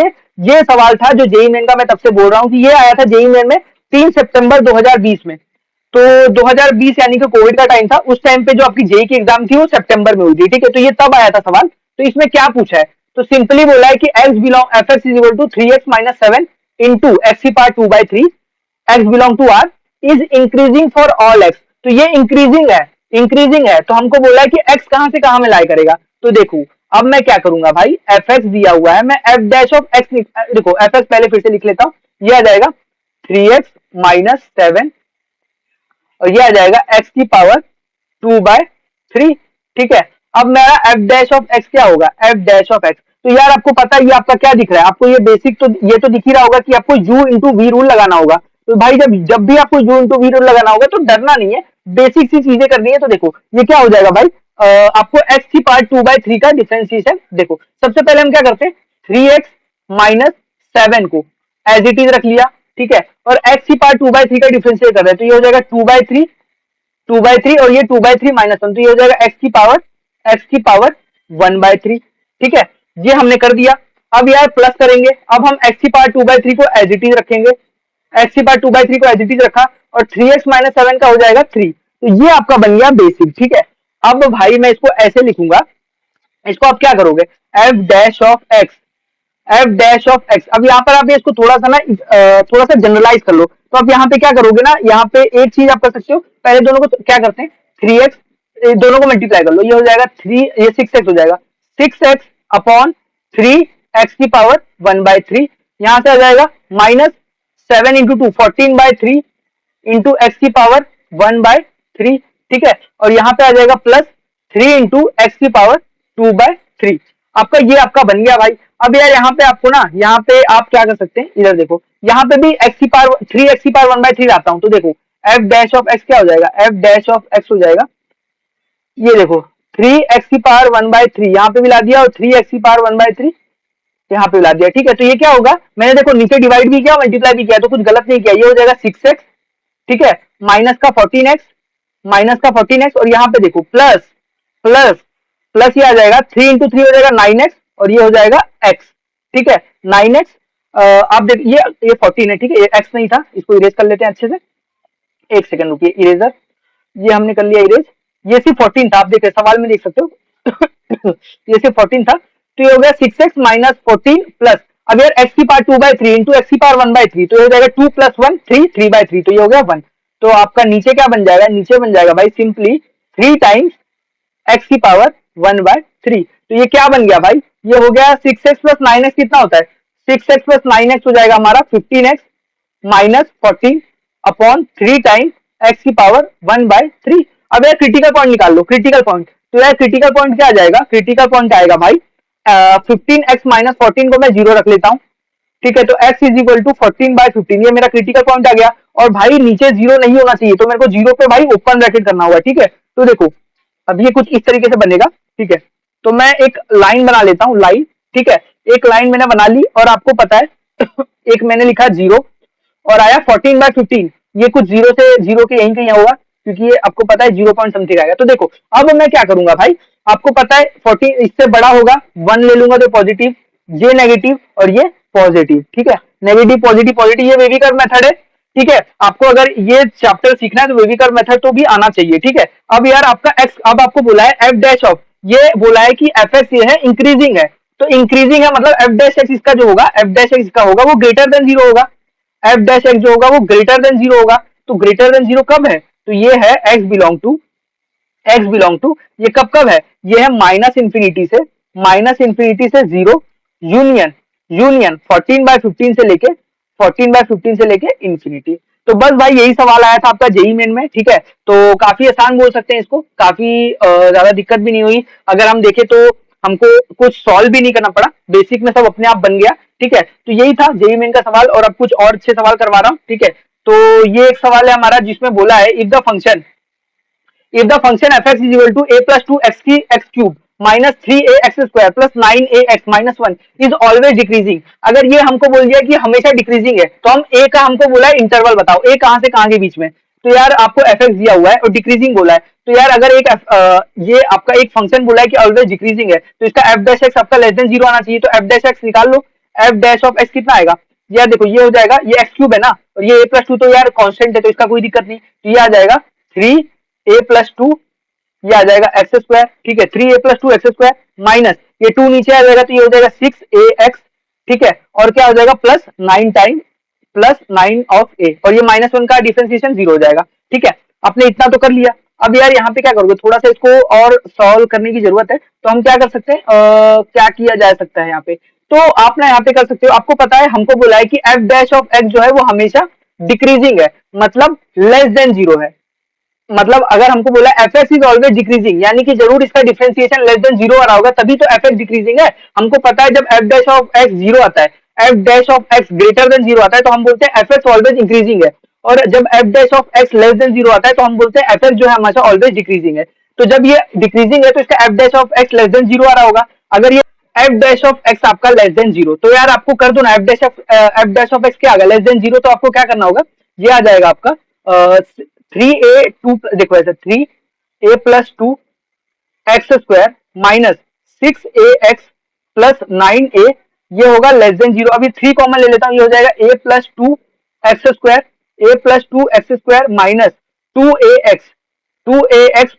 Speaker 1: ये सवाल था जो जेईई मेन का मैं तब से बोल रहा हूँ कि ये आया था जेईई मेन में 3 सितंबर 2020 में। तो 2020 यानी कि कोविड का टाइम था, उस टाइम पे जो आपकी जेईई की एग्जाम थी वो सितंबर में हुई थी। ठीक है, तो ये तब आया था सवाल। तो इसमें क्या पूछा है, तो सिंपली बोला है कि x belong f x is equal to 3x minus 7 into x की power 2/3 x belong to r is increasing for all x। तो ये इंक्रीजिंग है, तो हमको बोला है कि x कहां से कहां में लाई करेगा। तो देखो अब मैं क्या करूंगा भाई, एफ एक्स दिया हुआ है, मैं एफ डैश ऑफ एक्स, देखो एफ एक्स पहले फिर से लिख लेता हूं, ये आ जाएगा 3x माइनस 7, और ये आ जाएगा x की पावर 2/3। ठीक है, अब मेरा एफ डैश ऑफ एक्स क्या होगा, एफ डैश ऑफ एक्स। तो यार आपको पता है ये आपका क्या दिख रहा है, आपको ये बेसिक तो ये तो दिख ही रहा होगा कि आपको u इंटू वी रूल लगाना होगा। तो भाई जब भी आपको u इंटू वी रूल लगाना होगा तो डरना नहीं है, बेसिक सी चीजें करनी है। तो देखो ये क्या हो जाएगा भाई, आपको x की पावर 2/3 का डिफरेंशिएशन, देखो सबसे पहले हम क्या करते हैं, 3x माइनस 7 को एज इट इज रख लिया। ठीक है, और x की पावर 2/3 का डिफरेंशिएट कर रहे हैं, तो ये हो जाएगा 2/3 और ये 2/3 माइनस 1, तो ये हो जाएगा x की पावर 1/3। ठीक है, ये हमने कर दिया। अब यार प्लस करेंगे, अब हम x की पावर 2/3 को एज इट इज रखेंगे, x की पावर 2/3 को एज इट इज रखा, और 3x माइनस 7 का हो जाएगा 3। तो ये आपका बन गया बेसिक। ठीक है, अब भाई मैं इसको ऐसे लिखूंगा, इसको आप क्या करोगे, F dash of x, F dash of x. अब यहाँ पर आप इसको थोड़ा सा ना थोड़ा सा जनरलाइज कर लो। तो आप यहाँ पे क्या करोगे ना, यहाँ पे एक चीज आप कर सकते हो, पहले दोनों को क्या करते हैं 3x, दोनों को मल्टीप्लाई कर लो, ये हो जाएगा 3, ये 6x हो जाएगा, 6x अपॉन 3x की पावर 1/3। यहाँ से आ जाएगा माइनस 7 इंटू 2 14/3 इंटू एक्स की पावर 1/3। ठीक है, और यहाँ पे आ जाएगा प्लस 3 इंटू एक्स की पावर 2/3। आपका ये आपका बन गया भाई। अब यार यहाँ पे आपको ना, यहाँ पे आप क्या कर सकते हैं, इधर देखो, यहाँ पे भी x की पावर 3x की पावर 1/3 लाता हूं, तो देखो f डैश ऑफ x क्या हो जाएगा, f डैश ऑफ x हो जाएगा, ये देखो 3x की पावर 1/3 यहाँ पे भी ला दिया, और 3x की पावर 1/3 यहाँ पे ला दिया। ठीक है, तो ये क्या होगा, मैंने देखो नीचे डिवाइड भी किया मल्टीप्लाई भी किया, तो कुछ गलत नहीं किया, ये हो जाएगा 6x। ठीक है, माइनस का 14x, और यहाँ पे देखो प्लस प्लस प्लस, ये आ जाएगा 3 इंटू 3 हो जाएगा 9x, और ये हो जाएगा x। ठीक है, 9x, आप देखिए ये 14 है। ठीक है, ये x नहीं था, इसको इरेज कर लेते हैं अच्छे से, एक सेकंड रुकिए, इरेजर, ये हमने कर लिया इरेज, ये सिर्फ 14 था, आप देख सवाल में देख सकते हो ये सिर्फ 14 था, तो ये हो गया 6x माइनस 14 प्लस, अब यार x की पावर 2/3 इंटू एक्स की पावर 1/3, तो ये हो जाएगा 2 + 1 3, 3/3, तो ये हो गया 1। तो आपका नीचे क्या बन जाएगा, नीचे बन जाएगा भाई सिंपली 3 टाइम्स x की पावर 1/3। तो ये क्या बन गया भाई, ये हो गया 6x प्लस 9x कितना होता है, 6x प्लस 9x हो जाएगा हमारा 15x minus 14 upon 3 times x की पावर 1/3। अब यार क्रिटिकल पॉइंट निकाल लो, क्रिटिकल पॉइंट, तो यार क्रिटिकल पॉइंट क्या आ जाएगा, क्रिटिकल पॉइंट आएगा भाई 15x माइनस 14 को मैं 0 रख लेता हूँ। ठीक है, तो x इज इक्वल टू 14/15, ये मेरा क्रिटिकल पॉइंट आ गया। और भाई नीचे 0 नहीं होना चाहिए, तो मेरे को 0 पे भाई ओपन ब्रैकेट करना होगा। ठीक है, तो देखो अब ये कुछ इस तरीके से बनेगा। ठीक है, तो मैं एक लाइन बना लेता हूँ, लाइन। ठीक है, एक लाइन मैंने बना ली, और आपको पता है एक मैंने लिखा 0 और आया 14/15, ये कुछ 0 से 0 के यहीं कहीं होगा, क्योंकि ये आपको पता है 0 पॉइंट समथिंग आएगा। तो देखो अब मैं क्या करूंगा भाई, आपको पता है 14 इससे बड़ा होगा, 1 ले लूंगा तो पॉजिटिव, ये नेगेटिव और ये पॉजिटिव। ठीक है, नेगेटिव पॉजिटिव पॉजिटिव, ये वेवी कर्व मेथड है। ठीक है, आपको अगर ये चैप्टर सीखना है तो वेवी कर्व मेथड तो भी आना चाहिए। ठीक है, अब यार आपका x, अब आपको बोला है f डैश ऑफ, ये बोला है कि एफ एक्स ये है इंक्रीजिंग है, तो इंक्रीजिंग है मतलब f डैश एक्स इसका जो होगा, f डैश एक्स का होगा वो ग्रेटर देन 0 होगा, f डैश एक्स जो होगा वो ग्रेटर देन 0 होगा। तो ग्रेटर देन 0 कब है, तो ये है x बिलोंग टू, ये कब कब है, ये है माइनस इंफिनिटी से 0 यूनियन 14/15 से लेके इंफिनिटी। तो बस भाई यही सवाल आया था आपका जेई मेन में, ठीक है। तो काफी आसान बोल सकते हैं इसको, काफी ज्यादा दिक्कत भी नहीं हुई। अगर हम देखें तो हमको कुछ सॉल्व भी नहीं करना पड़ा, बेसिक में सब अपने आप बन गया, ठीक है। तो यही था जेई मेन का सवाल, और अब कुछ और अच्छे सवाल करवा रहा हूँ, ठीक है। तो ये एक सवाल है हमारा जिसमें बोला है if the function fx is equal to a plus 2 x की x cube minus 3ax square plus 9ax minus 1 is always decreasing। अगर ये हमको बोल दिया कि हमेशा डिक्रीजिंग है, तो हम a का हमको बोला है इंटरवल बताओ, a कहां से कहां के बीच में। तो यार आपको fx दिया हुआ है और डिक्रीजिंग बोला है, तो यार अगर ये आपका एक फंक्शन बोला है कि ऑलवेज डिक्रीजिंग है, तो इसका f डैश एक्स आपका लेस देन 0 आना चाहिए। तो f डैश एक्स निकाल लो, f डैश ऑफ x कितना आएगा, यार देखो ये हो जाएगा, ये x क्यूब है ना, और ये a प्लस 2 तो यार कांस्टेंट है, तो इसका कोई दिक्कत नहीं। तो ये आ जाएगा 3a प्लस 2, ये आ जाएगा एक्स स्क्वायर, ठीक है। 3a plus 2 x square minus ये 2 नीचे आ जाएगा, तो ये हो जाएगा 6ax, ठीक है। और क्या हो जाएगा, plus 9 time plus 9 of a, और ये -1 का डिफरेंशिएशन 0 हो जाएगा, ठीक है। आपने इतना तो कर लिया। अब यार यहाँ पे क्या करोगे, थोड़ा सा इसको और सॉल्व करने की जरूरत है। तो हम क्या कर सकते हैं, क्या किया जा सकता है यहाँ पे, तो आप ना यहाँ पे कर सकते हो। आपको पता है हमको बोला है कि f डैश ऑफ x जो है वो हमेशा डिक्रीजिंग है, मतलब लेस देन 0 है। मतलब अगर हमको बोला F x is always decreasing, यानी कि जरूर इसका डिफरेंशिएशन लेस देन 0 आ रहा होगा, तभी तो एफ एक्स डिक्रीजिंग है। हमको पता है जब एफ डैश ऑफ एक्स 0 आता है, F dash of x greater then 0 आता है, तो हम बोलते हैं एफ एक्स ऑलवेज इंक्रीजिंग है। और जब F dash of x less than 0 आता है, तो हम बोलते हैं एफ एक्स जो है हमेशा ऑलवेज डिक्रीजिंग है। तो जब ये डिक्रीजिंग है, तो इसका F dash of x less than 0 आ रहा होगा। अगर ये एफ डैश ऑफ एक्स आपका लेस देन 0, तो यार आपको कर दो ना, एफ डैश ऑफ एक्स क्या आ गया, लेस देन 0, तो आपको क्या करना होगा, ये आ जाएगा आपका 3a 2, देखो ऐसा 3a plus 2 x square minus 6ax plus 9a, ये होगा लेस देन 0। अभी 3 कॉमन ले लेता हूँ, ये हो जाएगा a plus 2 x square, a plus 2 x square minus 2ax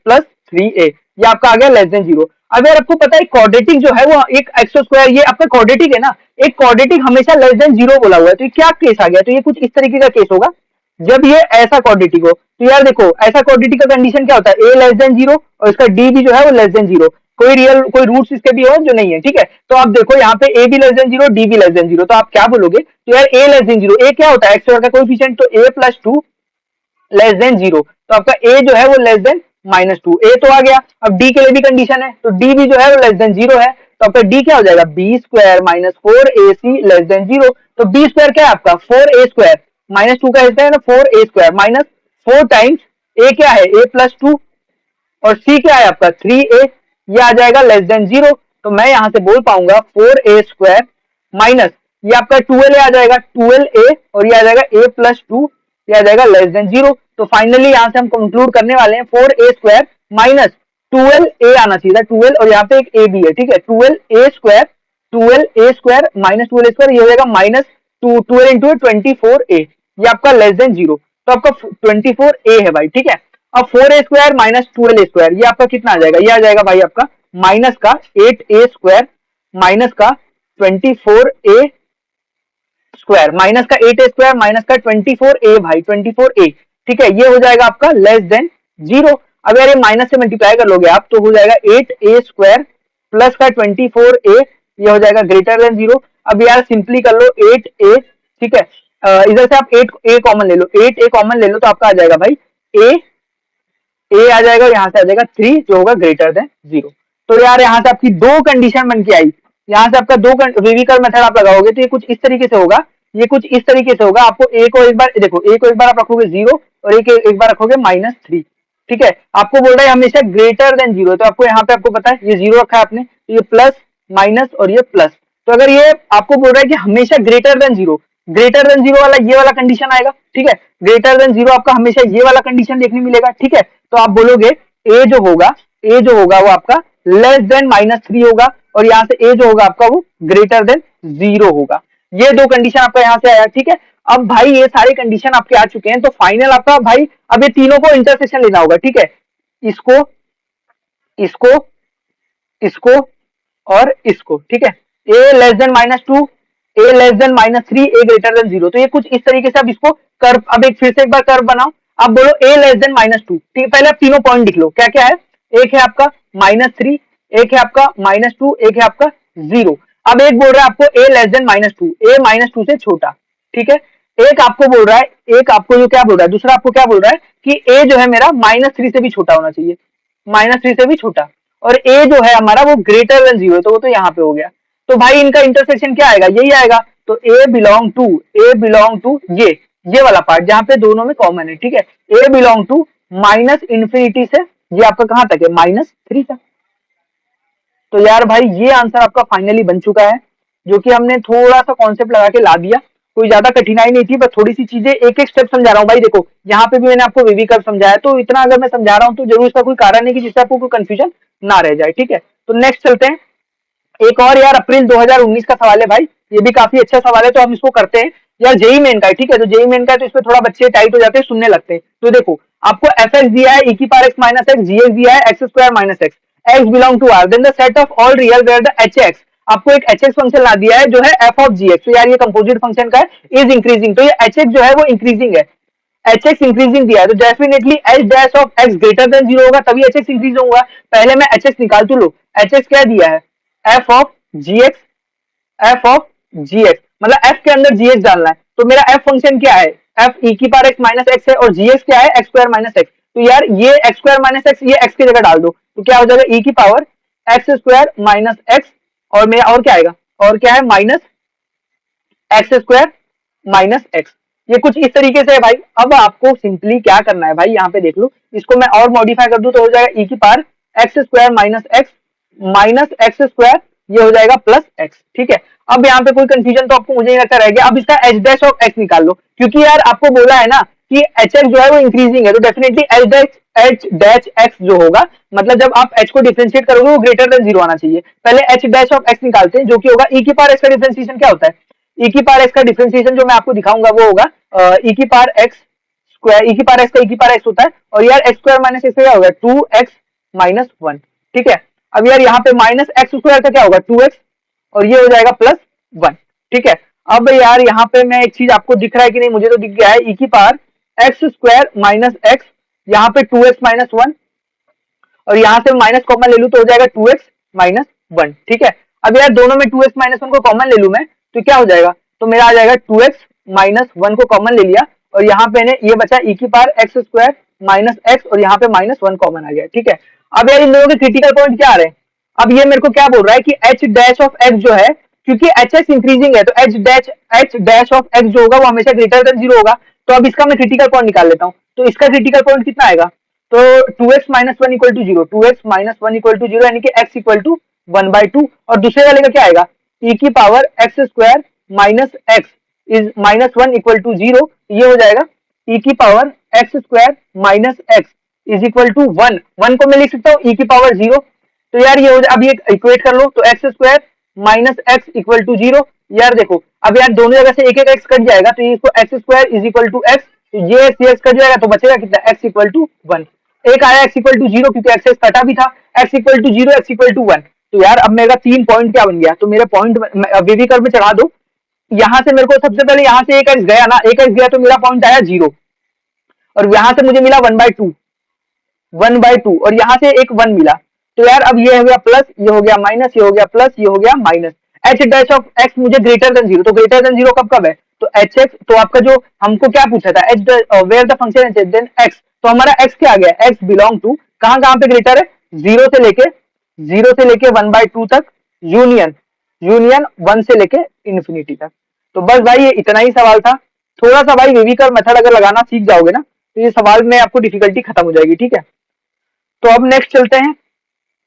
Speaker 1: plus 3a, ये आपका आ गया लेस देन 0। अब यार आपको पता है क्वाड्रेटिक जो है वो एक एक्स स्क्वायर, ये आपका क्वाड्रेटिक है ना, एक क्वाड्रेटिक हमेशा लेस देन 0 बोला हुआ है। तो ये क्या केस आ गया, तो ये कुछ इस तरीके का केस होगा जब ये ऐसा क्वाड्रेटिक हो। तो यार देखो ऐसा क्वाड्रेटिक का कंडीशन क्या होता है, a लेस देन 0 और इसका d भी जो है वो लेस देन 0, कोई रूट्स इसके भी हो जो नहीं है, ठीक है। तो आप देखो यहाँ पे a भी लेस देन 0, d भी लेस देन 0, तो आप क्या बोलोगे, तो यार a लेस देन 0, a क्या होता है एक्स का कोएफिशिएंट, तो a प्लस 2 लेस देन 0, तो आपका a जो है वो लेस देन -2, a तो आ गया। अब d के लिए भी कंडीशन है, तो d भी जो है वो लेस देन 0 है, तो आपका d क्या हो जाएगा, b square minus 4ac less than 0। तो b स्क्वायर क्या है आपका 4a स्क्वायर, -2 का हिस्सा है ना 4a square minus 4 times a क्या है a प्लस 2, और c क्या है आपका 3a, ये आ जाएगा लेस देन 0। तो मैं यहां से बोल पाऊंगा 4a स्क्वायर माइनस ये आपका 12a आ जाएगा 12a, और ये आ जाएगा a प्लस 2, ये आ जाएगा लेस देन 0। तो फाइनली यहां से हम कंक्लूड करने वाले हैं 4a स्क्वायर माइनस 12a आना चाहिए था 12, और यहाँ पे एक a भी है, ठीक है। 12a square minus 12a square, ये हो जाएगा माइनस 12 इंटू 24a, ये आपका लेस देन 0। तो आपका 24a है भाई, ठीक है। अब 4a square minus 12a square, ये आपका कितना आ जाएगा, ये आ जाएगा भाई आपका माइनस का 8a स्क्वायर माइनस का 24a स्क्वायर माइनस का 8a स्क्वायर माइनस का 24a भाई 24a, ठीक है। ये हो जाएगा आपका लेस देन 0। अब यार ये माइनस से मल्टीप्लाई कर लोगे आप, तो हो जाएगा 8a स्क्वायर प्लस का 24a, ये हो जाएगा ग्रेटर देन 0। अब यार सिंपली कर लो 8a, ठीक है। इधर से आप 8a कॉमन ले लो, 8a कॉमन ले लो, तो आपका आ जाएगा भाई a आ जाएगा, यहाँ से आ जाएगा 3 जो होगा ग्रेटर देन 0। तो यार यहाँ से आपकी दो कंडीशन बन के आई, यहाँ से आपका दो वीवी कर्व मेथड आप लगाओगे तो ये कुछ इस तरीके से होगा, ये कुछ इस तरीके से होगा। आपको a को एक बार देखो, a को एक बार आप रखोगे 0 और एक बार रखोगे -3, ठीक है। आपको बोल रहा है हमेशा ग्रेटर देन 0, तो आपको यहाँ पे आपको पता है ये 0 रखा है आपने, ये प्लस माइनस और ये प्लस। तो अगर ये आपको बोल रहा है कि हमेशा ग्रेटर देन 0 वाला ये वाला कंडीशन आएगा, ठीक है। ग्रेटर देन 0 आपका हमेशा ये वाला कंडीशन देखने मिलेगा, ठीक है। तो आप बोलोगे a जो होगा वो आपका लेस देन -3 होगा, और यहाँ से a जो होगा आपका वो ग्रेटर देन 0 होगा। ये दो कंडीशन आपका यहाँ से आया, ठीक है। अब भाई ये सारे कंडीशन आपके आ चुके हैं, तो फाइनल आपका भाई अब ये तीनों को इंटरसेक्शन लेना होगा, ठीक है। इसको इसको इसको और इसको, ठीक है। a less than -2, a less than -3, a greater than 0। तो ये कुछ इस तरीके से आप इसको कर्व, अब फिर से एक बार कर्व बनाओ। आप बोलो a लेस देन -2, ठीक है। पहले आप तीनों पॉइंट लिख लो, क्या क्या है, एक है आपका -3, एक है आपका -2, एक है आपका 0। अब एक बोल रहा है आपको a लेस देन -2, a -2 से छोटा, ठीक है। एक आपको बोल रहा है, एक आपको जो क्या बोल रहा है, दूसरा आपको क्या बोल रहा है कि ए जो है मेरा -3 से भी छोटा होना चाहिए, -3 से भी छोटा, और ए जो है हमारा वो ग्रेटर देन 0, तो वो तो यहाँ पे हो गया। तो भाई इनका इंटरसेक्शन क्या आएगा, यही आएगा। तो ए बिलोंग टू ये वाला पार्ट जहाँ पे दोनों में कॉमन है, ठीक है। ए बिलोंग टू -इन्फिनिटी से ये आपका कहाँ तक है, -3 तक। तो यार भाई ये आंसर आपका फाइनली बन चुका है, जो कि हमने थोड़ा सा कॉन्सेप्ट लगा के ला दिया। कोई ज्यादा कठिनाई नहीं थी, बस थोड़ी सी चीजें एक एक स्टेप समझा रहा हूँ भाई। देखो यहाँ पे भी मैंने आपको वेवी कर्व समझाया, तो इतना अगर मैं समझा रहा हूँ तो जरूर इसका कोई कारण है कि जिससे आपको कोई कंफ्यूजन ना रह जाए, ठीक है। तो नेक्स्ट चलते हैं। एक और यार अप्रैल 2019 का सवाल है भाई, ये भी काफी अच्छा सवाल है, तो हम इसको करते हैं। यार जेई मेन का है, ठीक है। तो जेई मेन का है, तो इसमें थोड़ा बच्चे टाइट हो जाते हैं, सुनने लगते हैं। तो देखो आपको एफ एक्स दिया है, ई की power x minus x, g x दिया है, x square minus x, x belong to R, then the set of all real where the h x. आपको एक एच एक्स फंक्शन ला दिया है जो है एफ ऑफ जी एक्स। तो यार ये कंपोजिट फंक्शन का है, इज इंक्रीजिंग, तो ये एच एक्स जो है वो इंक्रीजिंग है, एच एक्स इंक्रीजिंग दिया है, तो definitely H dash of x greater then 0 होगा, तभी एच एक्स इंक्रीज होगा। पहले मैं एच एक्स निकाल, तो लो एच एक्स क्या दिया है, f of g x, f of g x, मतलब एफ के अंदर जी एक्स डालना है। तो मेरा एफ फंक्शन क्या है, एफ ई की पावर एक्स माइनस एक्स है, और जी एक्स क्या है, एक्स स्क्वायर माइनस एक्स। तो यार ये एक्स स्क्वायर माइनस एक्स ये एक्स की जगह डाल दो, तो क्या हो जाएगा, ई की power x square minus x, और मेरा और क्या आएगा, और क्या है, minus x square minus x. ये कुछ इस तरीके से है भाई। अब आपको सिंपली क्या करना है भाई, यहाँ पे देख लो, इसको मैं और मॉडिफाई कर दूं तो हो जाएगा ई की power x square minus x square, ये हो जाएगा प्लस एक्स, ठीक है। अब यहाँ पे कोई कंफ्यूजन तो आपको मुझे नहीं लगता रह गया। अब इसका एच डैश ऑफ एक्स निकाल लो, क्योंकि यार आपको बोला है ना कि एच एक्स जो है वो इंक्रीजिंग है, तो डेफिनेटली एच डैश एक्स जो होगा, मतलब जब आप एच को डिफरेंशिएट करोगे वो ग्रेटर देन 0 आना चाहिए। पहले एच डैश ऑफ एक्स निकालते हैं, जो कि होगा ई की पावर एक्स का डिफरेंशिएशन क्या होता है, ई की पावर एक्स का डिफरेंशिएशन जो मैं आपको दिखाऊंगा वो होगा ई की पावर एक्स स्क्वायर, ई की पावर एक्स का ई की पावर एक्स होता है, और यार एक्स स्क्वायर माइनस एक्स क्या होगा, 2x माइनस 1, ठीक है। अब यार यहाँ पे माइनस एक्स स्क्वायर का क्या होगा, 2x, और ये हो जाएगा प्लस 1, ठीक है। अब यार यहाँ पे मैं एक चीज आपको दिख रहा है कि नहीं, मुझे तो दिख गया है, ई की power x square minus x, यहाँ पे 2x माइनस 1, और यहाँ से माइनस कॉमन ले लू तो हो जाएगा 2x माइनस 1, ठीक है। अब यार दोनों में 2x माइनस 1 को कॉमन ले लू मैं, तो क्या हो जाएगा, तो मेरा आ जाएगा 2x माइनस 1 को कॉमन ले लिया, और यहाँ पे ने ये बचा ई की power x square minus x, और यहाँ पे माइनस 1 कॉमन आ गया, ठीक है। अब यार इन दोनों के क्रिटिकल पॉइंट क्या आ रहे हैं, अब ये मेरे को क्या बोल रहा है कि एच डैश ऑफ एक्स जो है, क्योंकि एच एक्स इंक्रीजिंग है, तो एच डैश ऑफ एक्स जो होगा वो हमेशा ग्रेटर देन 0 होगा। तो अब इसका मैं क्रिटिकल पॉइंट निकाल लेता हूँ, तो इसका क्रिटिकल पॉइंट कितना आएगा, तो 2x minus 1 equal to 0, 2x minus 1 equal to 0, यानी कि x इक्वल टू 1/2, और दूसरे वाले का क्या आएगा, e की power x square minus x is minus 1 equal to 0, ये हो जाएगा e की power x square minus x is equal to 1, 1 को मैं लिख सकता हूँ e की पावर 0। तो यार ये हो जाए, अब ये इक्वेट कर लो, तो x square minus x equal to 0। यार देखो अब यार दोनों जगह से एक एक एक्स कट जाएगा, तो ये इसको x square is equal to x, तो ये एक्स कट जाएगा, तो बचेगा कितना, एक्स इक्वल टू 1। एक आया एक्स इक्वल टू 0, क्योंकि एक्स कटा भी था, x equal to 0, x equal to 1। तो यार अब मेरा 3 पॉइंट क्या बन गया, तो मेरे पॉइंट वेवी कर्व में चढ़ा दो। यहाँ से मेरे को सबसे पहले यहाँ से एक एक्स गया ना, एक एक्स गया तो मेरा पॉइंट आया 0, और यहाँ से मुझे मिला 1/2, और यहाँ से एक 1 मिला। तो यार अब ये हो गया प्लस, ये हो गया माइनस, ये हो गया प्लस, ये हो गया minus. H dash of x मुझे ग्रेटर देन 0, तो ग्रेटर देन 0 कब कब है, तो एच एक्स, तो आपका जो हमको क्या पूछा था, h where the function h then x, तो हमारा एक्स क्या आ गया, एक्स बिलोंग टू कहाँ कहाँ पे ग्रेटर है, 0 से लेके 1/2 तक, यूनियन 1 से लेके इन्फिनिटी तक। तो बस भाई ये इतना ही सवाल था। थोड़ा सा भाई वेवी कर्व मेथड अगर लगाना सीख जाओगे ना, तो ये सवाल में आपको डिफिकल्टी खत्म हो जाएगी, ठीक है। तो अब नेक्स्ट चलते हैं।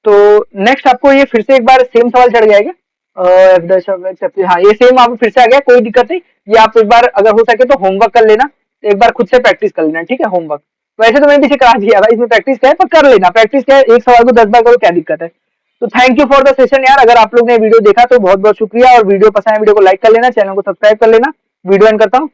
Speaker 1: तो नेक्स्ट आपको ये फिर से एक बार सेम सवाल चढ़ गया है क्या, एफ डैश ऑफ एक्स, हाँ ये सेम आपको फिर से आ गया, कोई दिक्कत नहीं। ये आप एक बार अगर हो सके तो होमवर्क कर लेना, एक बार खुद से प्रैक्टिस कर लेना, ठीक है। होमवर्क वैसे तो मैंने पीछे करा दिया भाई, इसमें प्रैक्टिस क्या है, पर कर लेना, प्रैक्टिस क्या है, एक सवाल को 10 बार करो, क्या दिक्कत है। तो thank you for the session यार, अगर आप लोग ने वीडियो देखा तो बहुत बहुत शुक्रिया, और वीडियो पसंद है वीडियो को लाइक कर लेना, चैनल को सब्सक्राइब कर लेना। वीडियो एंड करता हूँ।